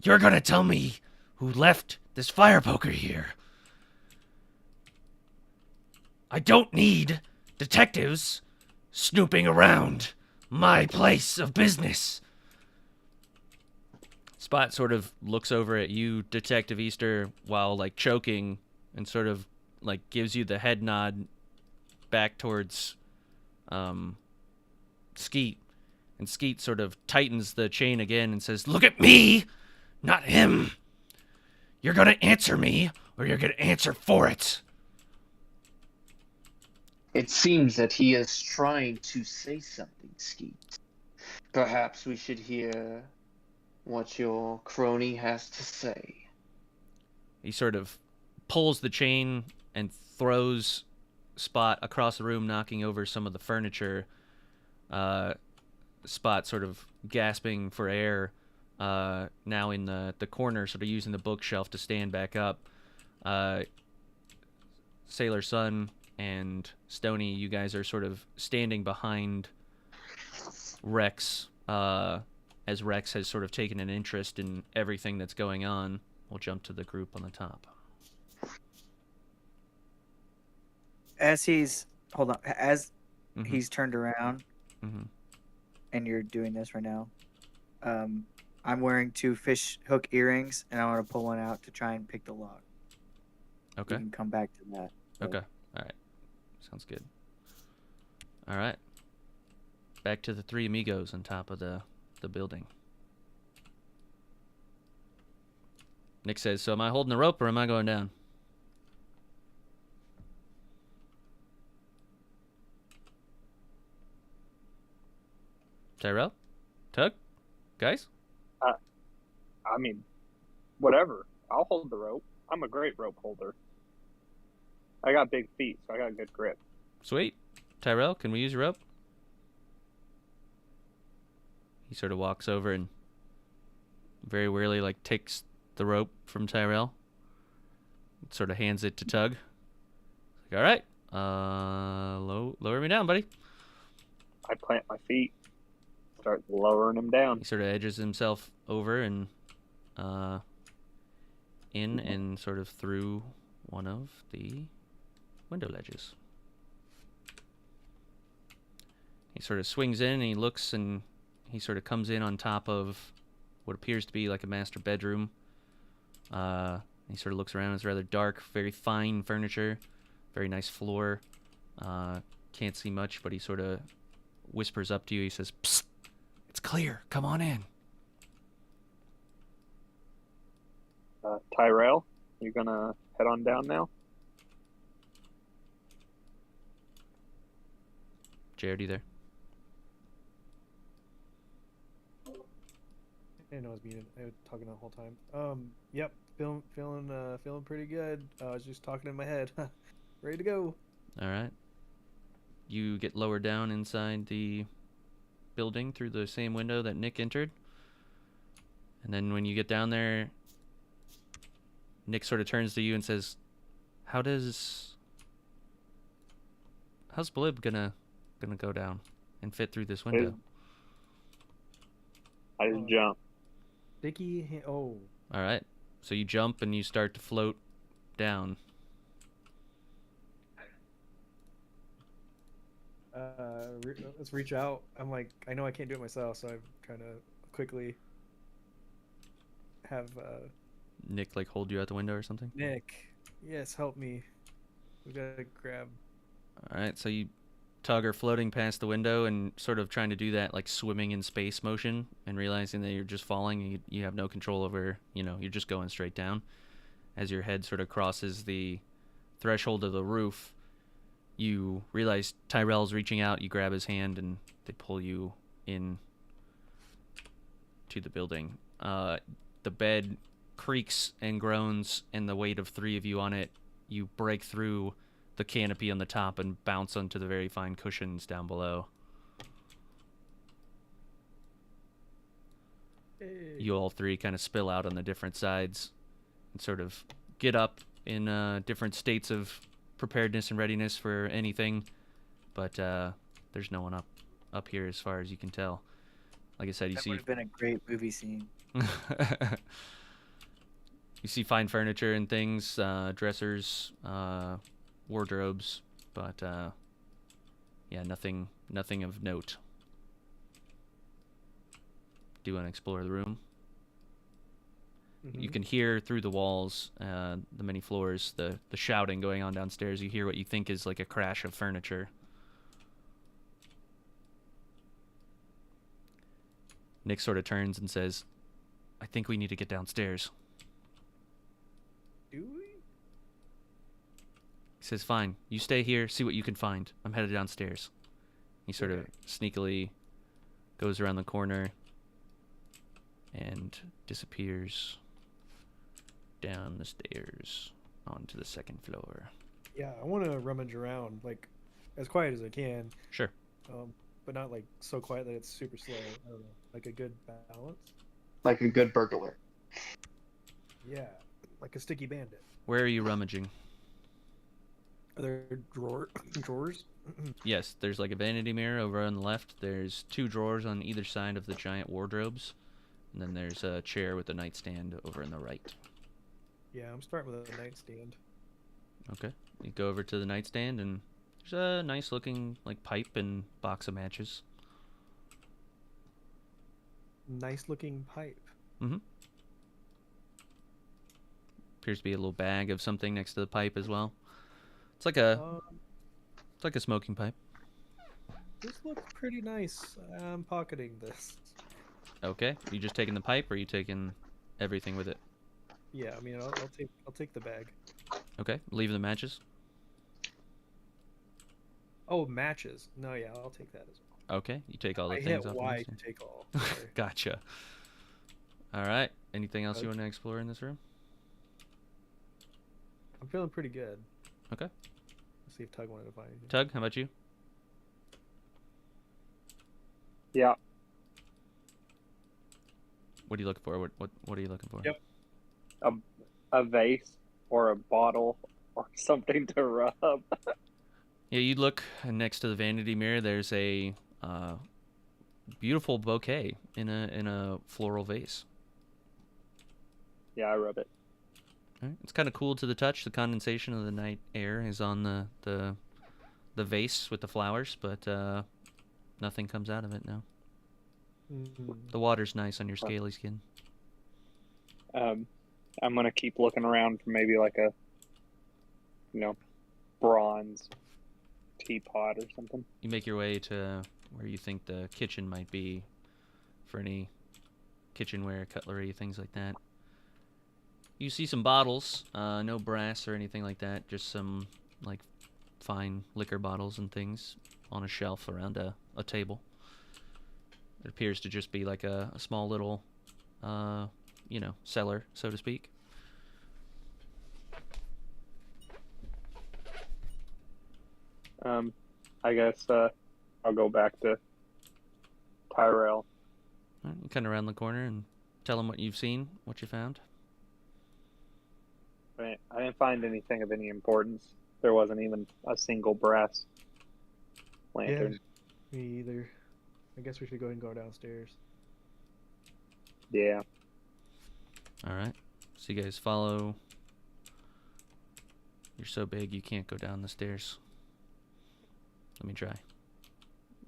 "You're gonna tell me who left this fire poker here. I don't need detectives snooping around my place of business." Spot sort of looks over at you, Detective Easter, while like choking, and sort of like gives you the head nod back towards Skeet. And Skeet sort of tightens the chain again and says, "Look at me, not him. You're gonna answer me, or you're gonna answer for it." It seems that he is trying to say something, Skeet. Perhaps we should hear what your crony has to say. He sort of pulls the chain and throws Spot across the room, knocking over some of the furniture. Spot sort of gasping for air, now in the corner, sort of using the bookshelf to stand back up. Sailor Sun and Stony, you guys are sort of standing behind Rex, as Rex has sort of taken an interest in everything that's going on. We'll jump to the group on the top. As he's Mhm. he's turned around, Mhm. and you're doing this right now. I'm wearing 2 fish hook earrings, and I want to pull one out to try and pick the lock. Okay. We can come back to that. but- Okay. All right. Sounds good. All right. Back to the 3 amigos on top of the building. Nick says, "So am I holding the rope or am I going down?" Tyrell? Tug? Guys? I mean, whatever. I'll hold the rope. I'm a great rope holder. I got big feet, so I got good grip. Sweet. Tyrell, can we use your rope? He sort of walks over and very wearily like takes the rope from Tyrell. Sort of hands it to Tug. Like, all right. Lower me down, buddy. I plant my feet, start lowering him down. He sort of edges himself over and in and sort of through one of the window ledges. He sort of swings in and he looks and he sort of comes in on top of what appears to be like a master bedroom. He sort of looks around. It's rather dark, very fine furniture, very nice floor. Can't see much, but he sort of whispers up to you. He says, "Psst, it's clear. Come on in." Tyrell, you gonna head on down now? Jared, you there? I didn't know I was muted. I was talking the whole time. Yep, feeling pretty good. I was just talking in my head. Ready to go. All right. You get lowered down inside the building through the same window that Nick entered. And then when you get down there, Nick sort of turns to you and says, how's Blib gonna go down and fit through this window?" I just jump. Sticky. Oh. All right. So you jump and you start to float down. let's reach out. I'm like, I know I can't do it myself, so I'm trying to quickly have Nick like hold you out the window or something? Nick. Yes, help me. We gotta grab. All right, so you Tug are floating past the window and sort of trying to do that like swimming in space motion and realizing that you're just falling and you have no control over, you're just going straight down. As your head sort of crosses the threshold of the roof, you realize Tyrell's reaching out, you grab his hand and they pull you in to the building. The bed creaks and groans, and the weight of three of you on it, you break through the canopy on the top and bounce onto the very fine cushions down below. Hey. You all three kind of spill out on the different sides and sort of get up in different states of preparedness and readiness for anything, but there's no one up here as far as you can tell. Like I said, you That see would have been a great movie scene. you see fine furniture and things, dressers, wardrobes, but yeah, nothing of note. Do you want to explore the room? You can hear through the walls, the many floors, the shouting going on downstairs. You hear what you think is like a crash of furniture. Nick sort of turns and says, I think we need to get downstairs. Do we? He says, fine, you stay here, see what you can find. I'm headed downstairs. He sort of sneakily goes around the corner and disappears down the stairs onto the second floor. Yeah, I want to rummage around like as quiet as I can. Sure. But not like so quiet that it's super slow. I don't know, like a good balance. Like a good burglar. Yeah, like a sticky bandit. Where are you rummaging? Are there drawers? Yes, there's like a vanity mirror over on the left. There's 2 drawers on either side of the giant wardrobes. And then there's a chair with a nightstand over on the right. Yeah, I'm starting with a nightstand. Okay. You go over to the nightstand and there's a nice looking like pipe and box of matches. Nice looking pipe. Mm-hmm. Appears to be a little bag of something next to the pipe as well. It's like a smoking pipe. This looks pretty nice. I'm pocketing this. Okay. You just taking the pipe or are you taking everything with it? Yeah, I mean, I'll take the bag. Okay. Leave the matches. Oh, matches. No, yeah, I'll take that as well. Okay. You take all the I things hit off the Y nightstand. to take all. Sorry. Gotcha. All right. Anything else you want to explore in this room? I'm feeling pretty good. Okay. Let's see if Tug wanted to find anything. Tug, how about you? Yeah. What are you looking for? What are you looking for? Yep. A vase or a bottle or something to rub. Yeah, you look next to the vanity mirror. There's a beautiful bouquet in a floral vase. Yeah, I rub it. All right. It's kind of cool to the touch. The condensation of the night air is on the vase with the flowers, but nothing comes out of it now. The water's nice on your scaly skin. I'm gonna keep looking around for maybe like a, bronze teapot or something. You make your way to where you think the kitchen might be for any kitchenware, cutlery, things like that. You see some bottles, no brass or anything like that, just some like fine liquor bottles and things on a shelf around a table. It appears to just be like a small little, cellar, so to speak. I guess I'll go back to Tyrell. All right, you kind of around the corner and tell them what you've seen, what you found. I didn't find anything of any importance. There wasn't even a single brass lantern. Yeah, me either. I guess we should go ahead and go downstairs. Yeah. All right. So you guys follow. You're so big you can't go down the stairs. Let me try.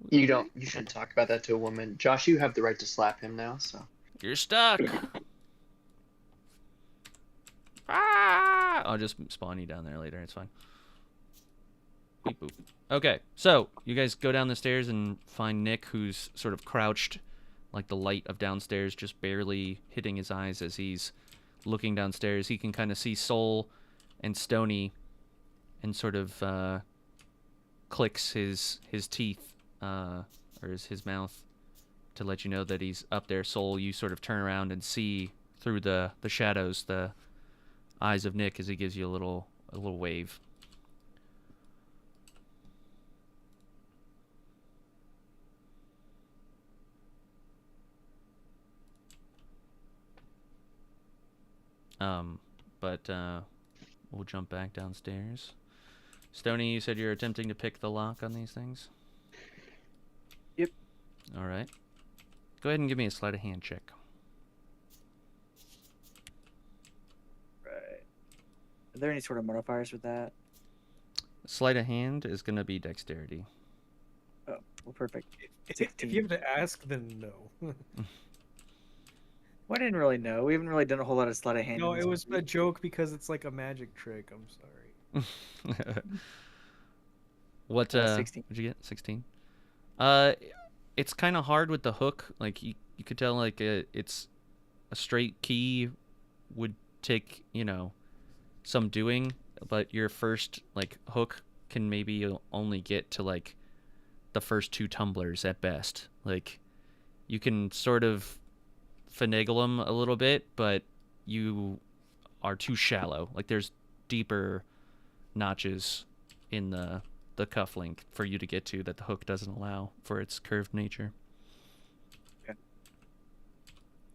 You don't. You shouldn't talk about that to a woman. Josh, you have the right to slap him now. So. You're stuck. Ah! I'll just spawn you down there later. It's fine. Beep boop. Okay, so you guys go down the stairs and find Nick, who's sort of crouched, like the light of downstairs just barely hitting his eyes as he's looking downstairs. He can kind of see Soul and Stony, and sort of clicks his teeth or his mouth to let you know that he's up there. Soul, you sort of turn around and see through the shadows the eyes of Nick as he gives you a little wave. But we'll jump back downstairs. Stony, you said you're attempting to pick the lock on these things? Yep. All right. Go ahead and give me a sleight of hand check. Right. Are there any sort of modifiers with that? Sleight of hand is going to be dexterity. Oh, well, perfect. If you have to ask, then no. Well, I didn't really know. We haven't really done a whole lot of sleight of hand. No, in it this was one. a joke because it's like a magic trick. I'm sorry. What 16. what'd you get? 16. It's kind of hard with the hook. Like you could tell like it's a straight key would take, some doing, but your first like hook can maybe only get to like the first 2 tumblers at best. Like you can sort of finagle them a little bit, but you are too shallow. Like there's deeper notches in the cuff link for you to get to that the hook doesn't allow for its curved nature. Okay.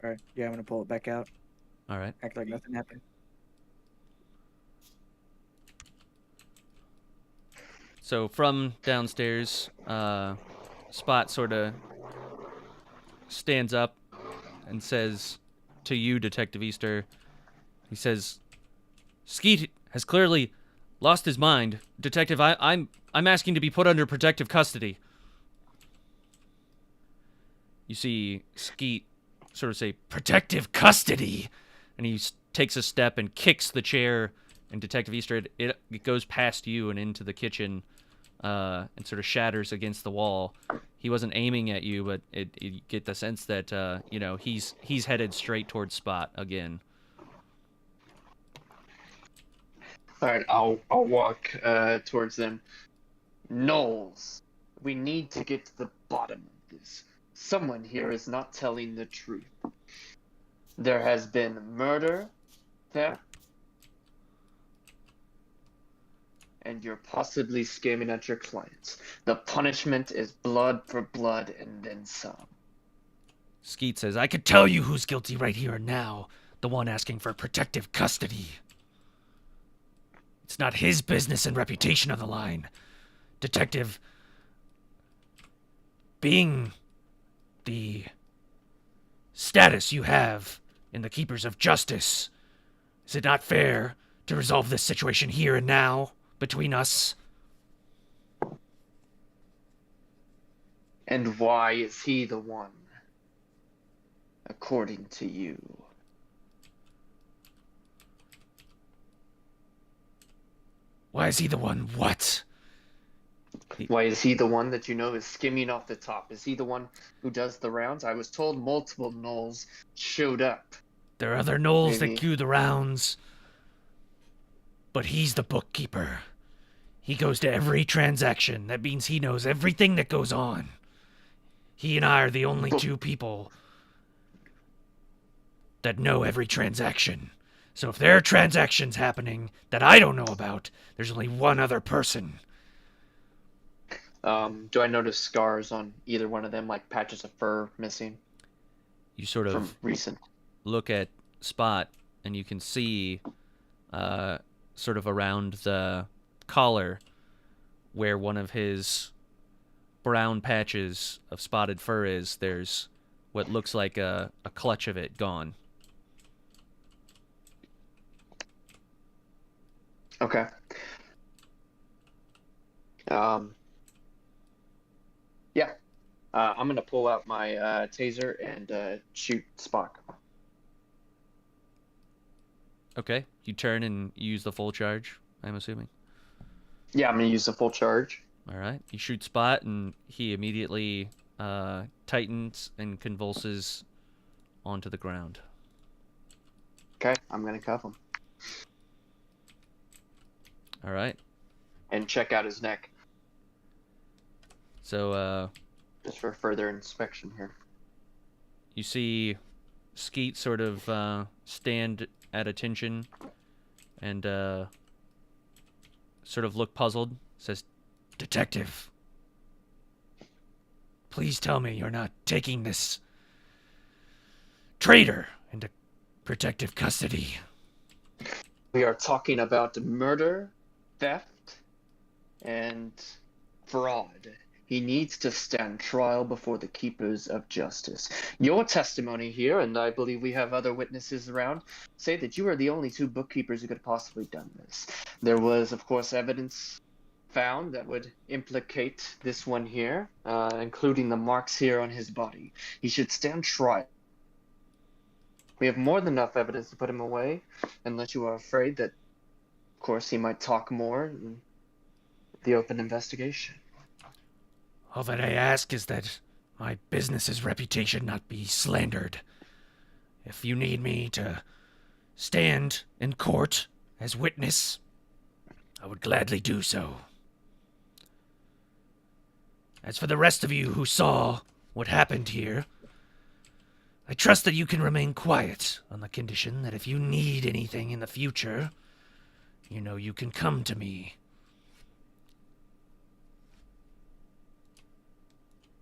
All right. Yeah, I'm gonna pull it back out. All right. Act like nothing happened. So from downstairs, Spot sort of stands up and says to you, Detective Easter, he says, Skeet has clearly lost his mind. Detective, I'm asking to be put under protective custody. You see Skeet sort of say, protective custody! And he takes a step and kicks the chair, and Detective Easter, it goes past you and into the kitchen and sort of shatters against the wall. He wasn't aiming at you, but you get the sense that, he's headed straight towards Spot again. All right, I'll walk towards them. Knowles, we need to get to the bottom of this. Someone here is not telling the truth. There has been murder, theft, and you're possibly scamming at your clients. The punishment is blood for blood and then some. Skeet says, I could tell you who's guilty right here and now. The one asking for protective custody. It's not his business and reputation on the line. Detective, being the status you have in the Keepers of Justice, is it not fair to resolve this situation here and now between us? And why is he the one, according to you? Why is he the one? What? Why is he the one that you know is skimming off the top? Is he the one who does the rounds? I was told multiple Knowles showed up. There are other Knowles Maybe. that queue the rounds, but he's the bookkeeper. He goes to every transaction. That means he knows everything that goes on. He and I are the only 2 people that know every transaction. So if there are transactions happening that I don't know about, there's only one other person. Do I notice scars on either one of them, like patches of fur missing You sort from of recent? look at Spot, and you can see sort of around the collar where one of his brown patches of spotted fur is, there's what looks like a clutch of it gone. Okay. Yeah. I'm gonna pull out my taser and shoot Spock. Okay. You turn and use the full charge, I'm assuming. Yeah, I'm gonna use the full charge. All right. You shoot Spot, and he immediately tightens and convulses onto the ground. Okay, I'm gonna cuff him All right. and check out his neck So just for further inspection here. you see Skeet sort of stand at attention and sort of look puzzled. Says, "Detective, please tell me you're not taking this traitor into protective custody." We are talking about murder, theft, and fraud. He needs to stand trial before the keepers of justice. Your testimony here, and I believe we have other witnesses around, say that you are the only two bookkeepers who could have possibly done this. There was, of course, evidence found that would implicate this one here, including the marks here on his body. He should stand trial. We have more than enough evidence to put him away, unless you are afraid that, of course, he might talk more in the open investigation. All that I ask is that my business's reputation not be slandered. If you need me to stand in court as witness, I would gladly do so. As for the rest of you who saw what happened here, I trust that you can remain quiet on the condition that if you need anything in the future, you know you can come to me.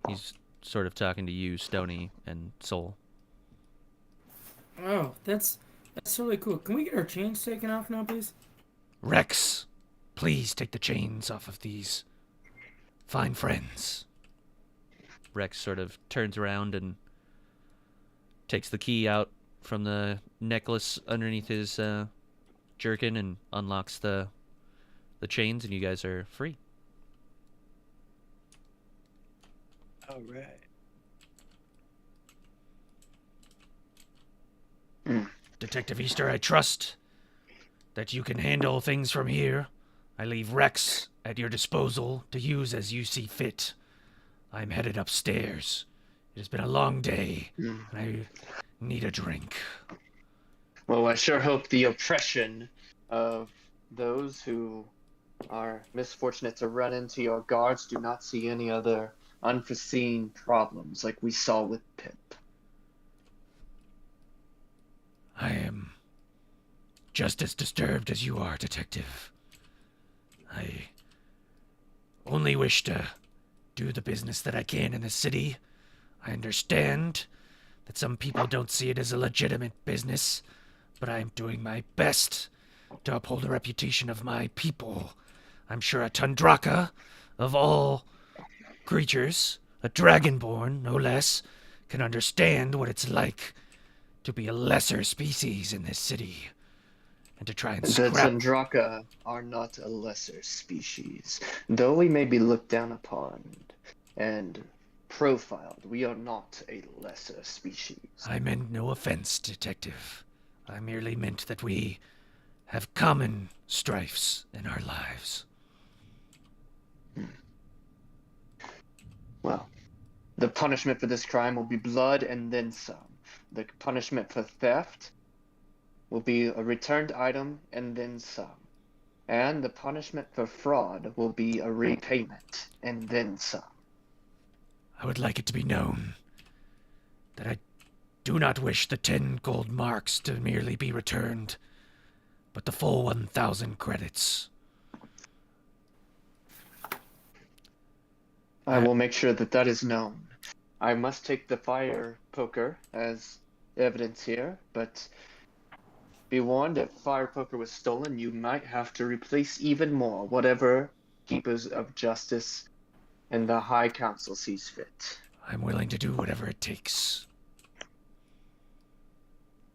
He's sort of talking to you, Stony and Soul. Oh, that's really cool. Can we get our chains taken off now, please? Rex, please take the chains off of these fine friends. Rex sort of turns around and takes the key out from the necklace underneath his jerkin and unlocks the chains, and you guys are free. All right. Detective Easter, I trust that you can handle things from here. I leave Rex at your disposal to use as you see fit. I'm headed upstairs. It has been a long day, and I need a drink. Well, I sure hope the oppression of those who are misfortunate to run into your guards do not see any other unforeseen problems like we saw with Pip. I am just as disturbed as you are, Detective. I only wish to do the business that I can in the city. I understand that some people don't see it as a legitimate business, but I am doing my best to uphold the reputation of my people. I'm sure a Tundraka, of all creatures, a dragonborn, no less, can understand what it's like to be a lesser species in this city, and to try and The scrap... Tundraka are not a lesser species. Though we may be looked down upon and profiled, we are not a lesser species. I meant no offense, Detective. I merely meant that we have common strifes in our lives. Well, the punishment for this crime will be blood and then some. The punishment for theft will be a returned item and then some. And the punishment for fraud will be a repayment and then some. I would like it to be known that I do not wish the 10 gold marks to merely be returned, but the full 1,000 credits. I will make sure that that is known. I must take the fire poker as evidence here, but be warned, if fire poker was stolen, you might have to replace even more, whatever keepers of justice and the High Council sees fit. I'm willing to do whatever it takes.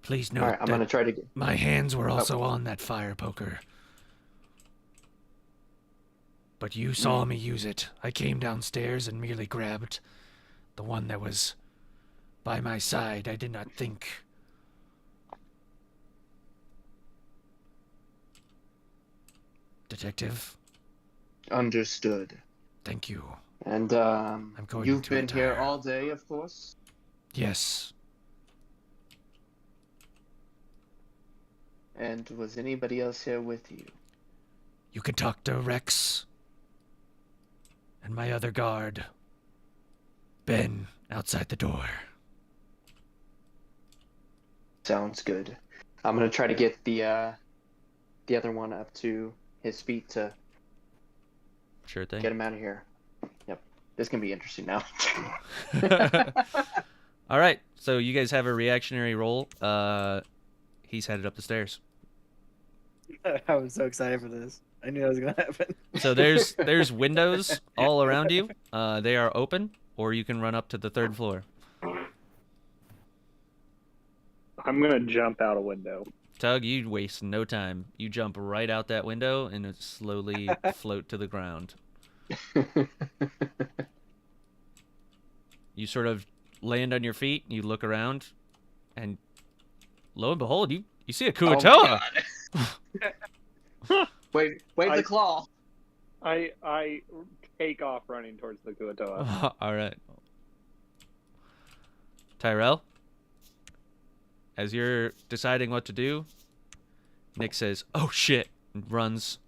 Please note Alright, I'm gonna try to get... my hands were also on that fire poker. But you saw me use it. I came downstairs and merely grabbed the one that was by my side. I did not think. Detective, Understood. thank you. And going you've to been here retire. all day, of course. Yes. And was anybody else here with you? You can talk to Rex and my other guard, Ben, outside the door. Sounds good. I'm gonna try to get the other one up to his feet to Sure thing. get him out of here. Yep, this can be interesting now. All right, so you guys have a reactionary roll. He's headed up the stairs. I was so excited for this. I knew that was gonna happen. So there's windows all around you. They are open, or you can run up to the 3rd floor. I'm gonna jump out a window. Tug, you waste no time. You jump right out that window and it slowly float to the ground. You sort of land on your feet, you look around, and lo and behold, you see a Kuatoa. Wave the claw. I take off running towards the Kuatoa. All right. Tyrell, as you're deciding what to do, Nick says, "Oh shit," and runs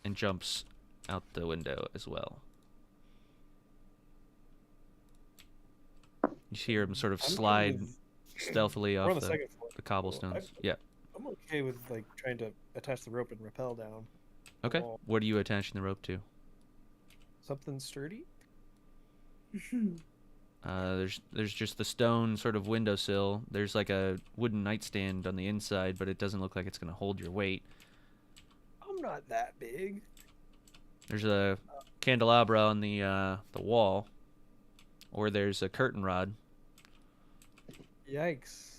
and jumps out the window as well. You hear him sort of I'm good slide with- stealthily We're off on the the second floor. cobblestones. Yeah. I'm okay with like trying to attach the rope and rappel down. the Okay. wall. What are you attaching the rope to? Something sturdy? There's just the stone sort of windowsill. There's like a wooden nightstand on the inside, but it doesn't look like it's gonna hold your weight. I'm not that big. There's a candelabra on the wall, or there's a curtain rod. Yikes.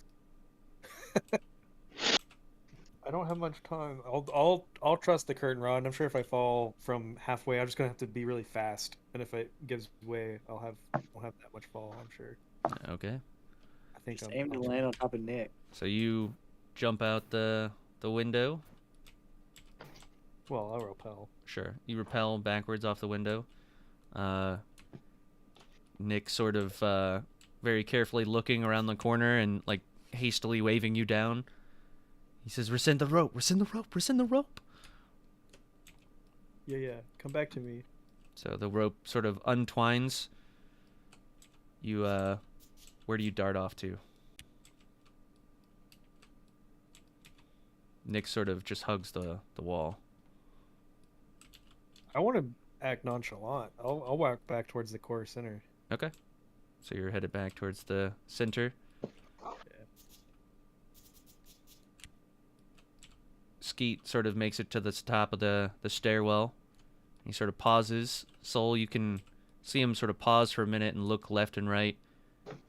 I don't have much time. I'll trust the curtain rod. I'm sure if I fall from halfway, I'm just gonna have to be really fast. And if it gives way, I'll have that much fall. I'm sure. Okay. I think Just I'm. aim to I'll- land on top of Nick. So you jump out the window. Well, I'll rappel. Sure. You rappel backwards off the window. Nick sort of very carefully looking around the corner and like hastily waving you down. He says, "Rescind the rope. Rescind the rope. Rescind the rope." Yeah. Come back to me. So the rope sort of untwines. You where do you dart off to? Nick sort of just hugs the wall. I want to act nonchalant. I'll walk back towards the core center. Okay. So you're headed back towards the center. Skeet sort of makes it to the top of the stairwell. He sort of pauses. Soul, you can see him sort of pause for a minute and look left and right.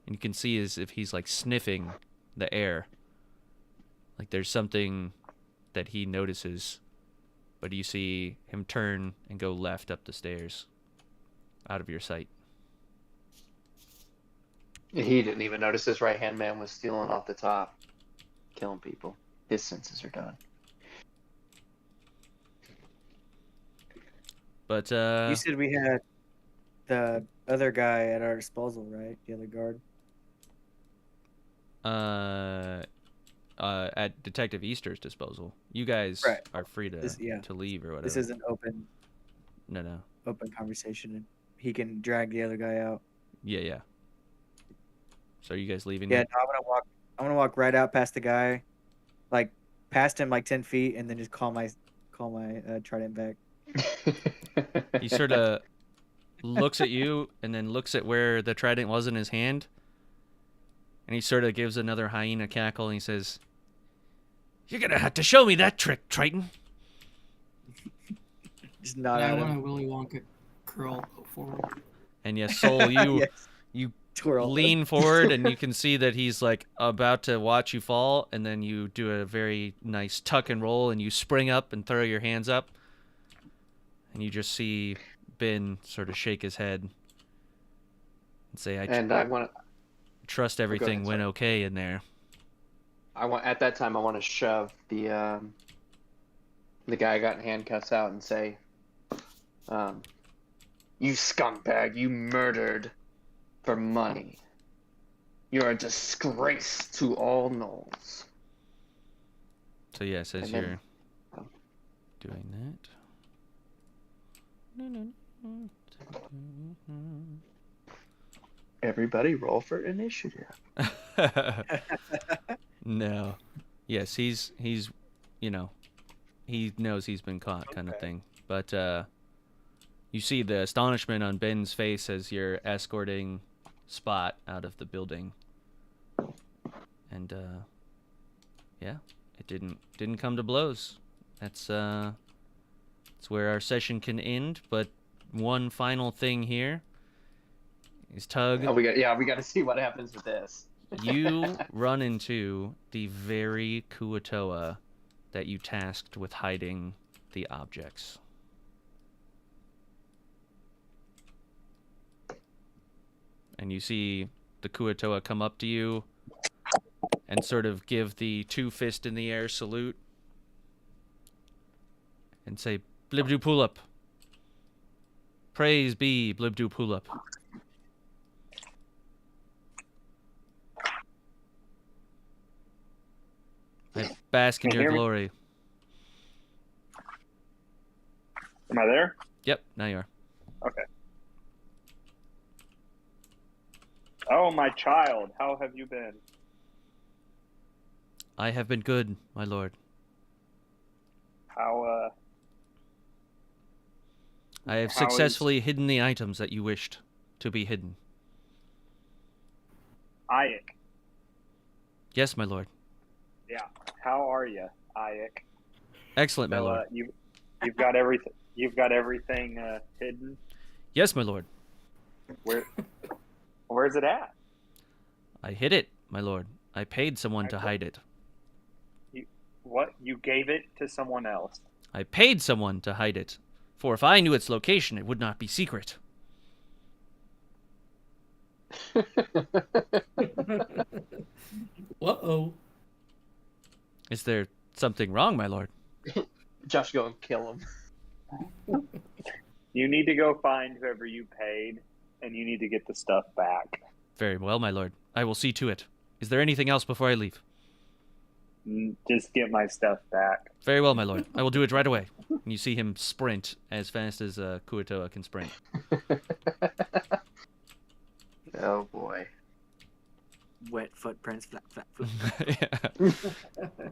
And you can see as if he's like sniffing the air. Like there's something that he notices. But you see him turn and go left up the stairs. Out of your sight. He didn't even notice his right-hand man was stealing off the top, killing people. His senses are done. But You said we had the other guy at our disposal, right? The other guard. at Detective Easter's disposal. You guys Right. are free to Yeah. to leave or whatever. This is an open No. conversation, and he can drag the other guy out. Yeah. So are you guys leaving? Yeah, yet? no, I'm gonna walk right out past the guy, like past him like 10 feet, and then just call my trident back. He sort of looks at you and then looks at where the trident was in his hand. And he sort of gives another hyena cackle and he says, "You're going to have to show me that trick, Triton." Just nod Yeah, I at want him. to Willy Wonka curl forward. And yes, Soul, you Yes. you Twirl. lean forward and you can see that he's like about to watch you fall, and then you do a very nice tuck and roll and you spring up and throw your hands up. And you just see Ben sort of shake his head and say, I want to. trust everything went sorry. okay in there. At that time I want to shove the guy I got in handcuffs out and say, "You scumbag! You murdered for money. You're a disgrace to all Knowles." So yes, as And then- you're doing Everybody roll for initiative. that. No. Yes, he's you know, he knows he's been caught kind of thing. But you see the astonishment on Ben's face as you're escorting Spot out of the building. And yeah, it didn't come to blows. That's where our session can end, but one final thing here is Tug. Oh, we got to see what happens with this. You run into the very Kuatoa that you tasked with hiding the objects. And you see the Kuatoa come up to you and sort of give the 2 fist in the air salute and say, "Blibdu Pulip. Praise be Blibdu Pulip." I bask in Can you your hear me? glory. Am I there? Yep, now you are. Okay. Oh, my child, how have you been? I have been good, my lord. How, I have How is- successfully hidden the items that you wished to be hidden. Ayek? Yes, my lord. Yeah. How are you, Ayek? Excellent, my So, lord. you've got everything. You've got everything hidden. Yes, my lord. Where's it at? I hid it, my lord. I paid someone to hide it. What? You gave it to someone else? I paid someone to hide it. For if I knew its location, it would not be secret. Uh-oh. Is there something wrong, my lord? Josh, go and kill him. You need to go find whoever you paid, and you need to get the stuff back. Very well, my lord. I will see to it. Is there anything else before I leave? Just get my stuff back. Very well, my lord. I will do it right away. And you see him sprint as fast as Kuatoa can sprint. Oh boy. Wet footprints, flap, flap, foot. Yeah.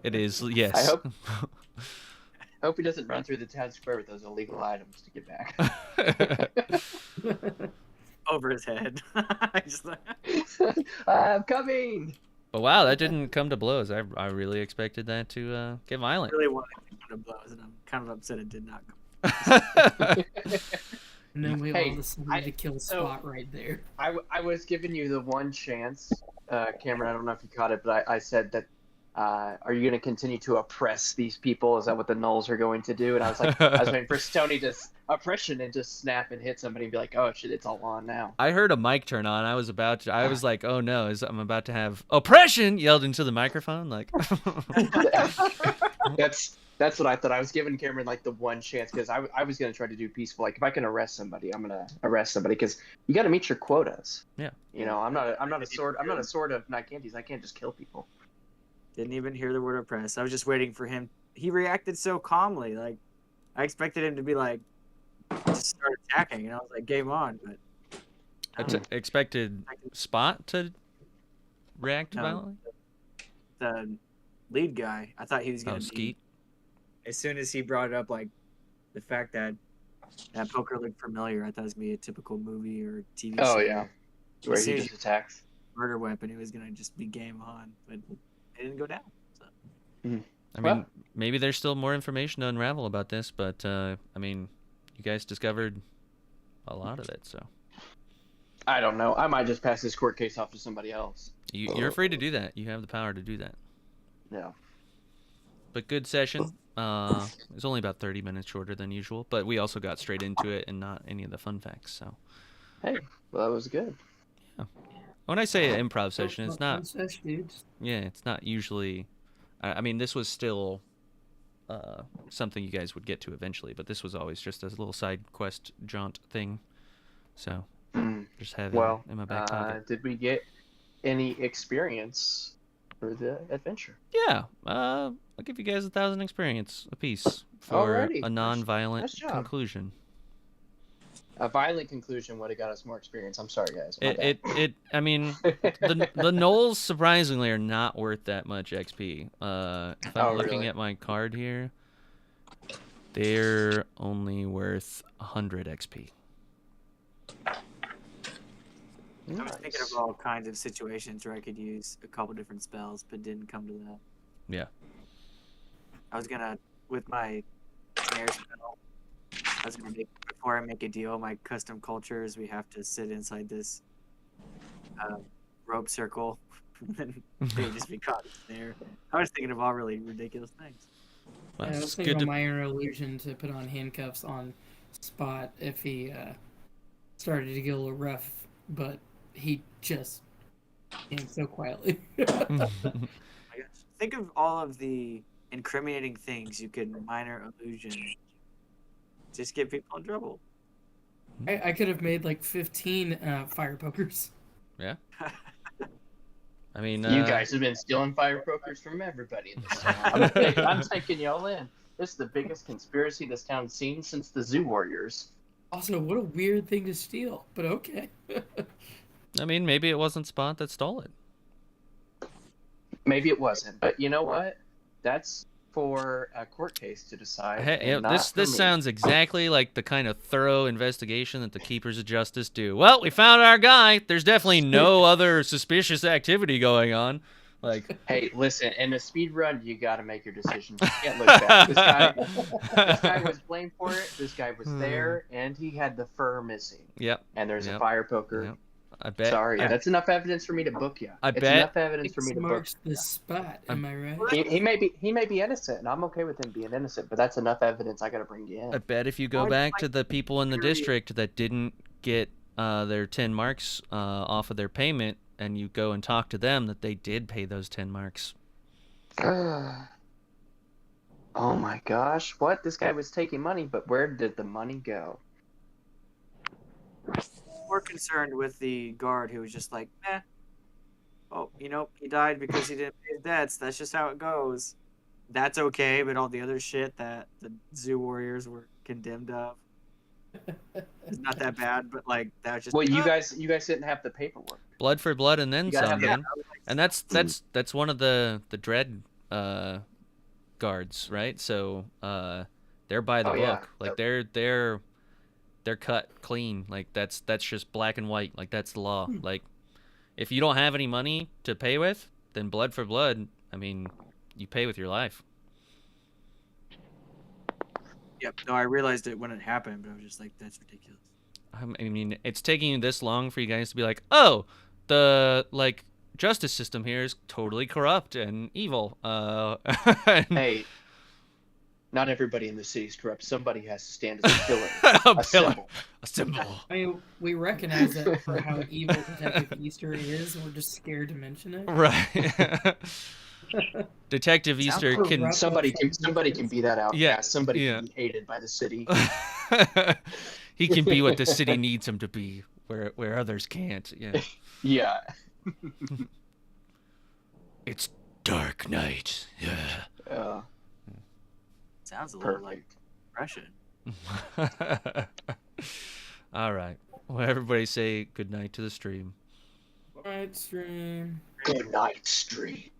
It is, yes. I hope he doesn't run through the town square with those illegal items to get back. Over his head. Just like- I'm coming. But wow, that didn't come to blows. I really expected that to get violent. really wanted to go to blows, and I'm kind of upset it did not come. And then we Hey, all decided to kill Spot right there. I was giving you the one chance, Cameron. I don't know if you caught it, but I said that, are you going to continue to oppress these people? Is that what the Knowles are going to do? And I was like, I was waiting for Stoney to oppression and just snap and hit somebody and be like, oh shit, it's all on now. I heard a mic turn on. I was like, oh no, I'm about to have oppression yelled into the microphone. Like, That's what I thought. I was giving Cameron like the one chance because I was going to try to do peaceful. Like if I can arrest somebody, I'm going to arrest somebody because you got to meet your quotas. Yeah. You know, I'm not a sword of night candies. I can't just kill people. Didn't even hear the word oppress. I was just waiting for him. He reacted so calmly. Like, I expected him to be like, just start attacking. And I was like, game on. But I don't know. expected Spot to react No. violently. The lead guy, I thought he was going Oh, to Skeet. As soon as he brought up, like, the fact that that poker looked familiar, I thought it was going to be a typical movie or TV show. Oh yeah, where As he soon as just attacks. murder weapon, it was going to just be game on. But it didn't go down. So. I Well- mean, maybe there's still more information to unravel about this, but I mean, you guys discovered a lot of it, so I don't know. I might just pass this court case off to somebody else. you're free to do that. You have the power to do that. Yeah. But good session. It was only about 30 minutes shorter than usual, but we also got straight into it and not any of the fun facts. So Hey, well, that was good. when I say an improv session, it's not. Mustache dudes. Yeah, it's not usually. I mean, this was still something you guys would get to eventually, but this was always just a little side quest jaunt thing. So just have Well, it in my back pocket. did we get any experience for the adventure? Yeah, I'll give you guys 1,000 experience apiece for Alrighty. a non-violent Nice job. conclusion. A violent conclusion would have got us more experience. I'm sorry, guys. My I mean, the Knolls surprisingly are not worth that much XP. If I'm looking really? at my card here, they're only worth 100 XP. I was thinking of all kinds of situations where I could use a couple different spells, but didn't come to that. Yeah. I was gonna, with my snare spell, I was gonna make, before I make a deal, my custom cultures, we have to sit inside this rope circle, and they just be caught in there. I was thinking of all really ridiculous things. Well, I was it's thinking good of to. my inner illusion to put on handcuffs on Spot if he started to get a little rough, but he just came so quietly. My gosh. Think of all of the incriminating things you could minor illusion. Just get people in trouble. I could have made like 15 fire pokers. Yeah. I mean, you guys have been stealing fire pokers from everybody in this town. I'm taking y'all in. This is the biggest conspiracy this town's seen since the Zoo Warriors. Also, what a weird thing to steal, but okay. I mean, maybe it wasn't Spot that stole it. Maybe it wasn't, but you know what? That's for a court case to decide. Hey, and not this for me. sounds exactly like the kind of thorough investigation that the Keepers of Justice do. Well, we found our guy. There's definitely no other suspicious activity going on. Like, Hey, listen, in a speed run, you got to make your decisions. You can't look back. This guy was blamed for it. This guy was there, and he had the fur missing. Yep. And there's Yep. a fire poker. Yep. I bet. Sorry, that's enough evidence for me to book you. I it's bet- enough evidence for me It to book. marks the spot, am I right? He may be innocent, and I'm okay with him being innocent. But that's enough evidence. I got to bring you in. I bet if you go I'd back like to the people in the curious- district that didn't get their 10 marks off of their payment, and you go and talk to them, that they did pay those 10 marks. Oh my gosh! What? This guy was taking money, but where did the money go? More concerned with the guard who was just like, eh. Oh, you know, he died because he didn't pay his debts. That's just how it goes. That's okay, but all the other shit that the Zoo Warriors were condemned of is not that bad. But like that was just. Well, you guys didn't have the paperwork. Blood for blood and then You gotta some, have man. And that's one of the dread guards, right? So they're by the Oh, book. yeah. Like they're cut clean. Like that's just black and white. Like that's the law. Like if you don't have any money to pay with, then blood for blood, I mean, you pay with your life. Yep. No, I realized it when it happened, but I was just like, that's ridiculous. I mean, it's taking you this long for you guys to be like, "Oh, the like justice system here is totally corrupt and evil." And Hey, not everybody in the city is corrupt. Somebody has to stand as a pillar, a a symbol. symbol. I mean, we recognize that for how evil Detective Easter is, and we're just scared to mention it. Right. Detective Sounds Easter can corrupt. Somebody can be that outcast. Yeah, Somebody yeah. can be hated by the city. he can be what the city needs him to be, where others can't. Yeah. Yeah. It's Dark Knight. Yeah. Sounds a little like Perfect. Russian. All right. Well, everybody say good night to the stream. Right, stream. Good night, stream.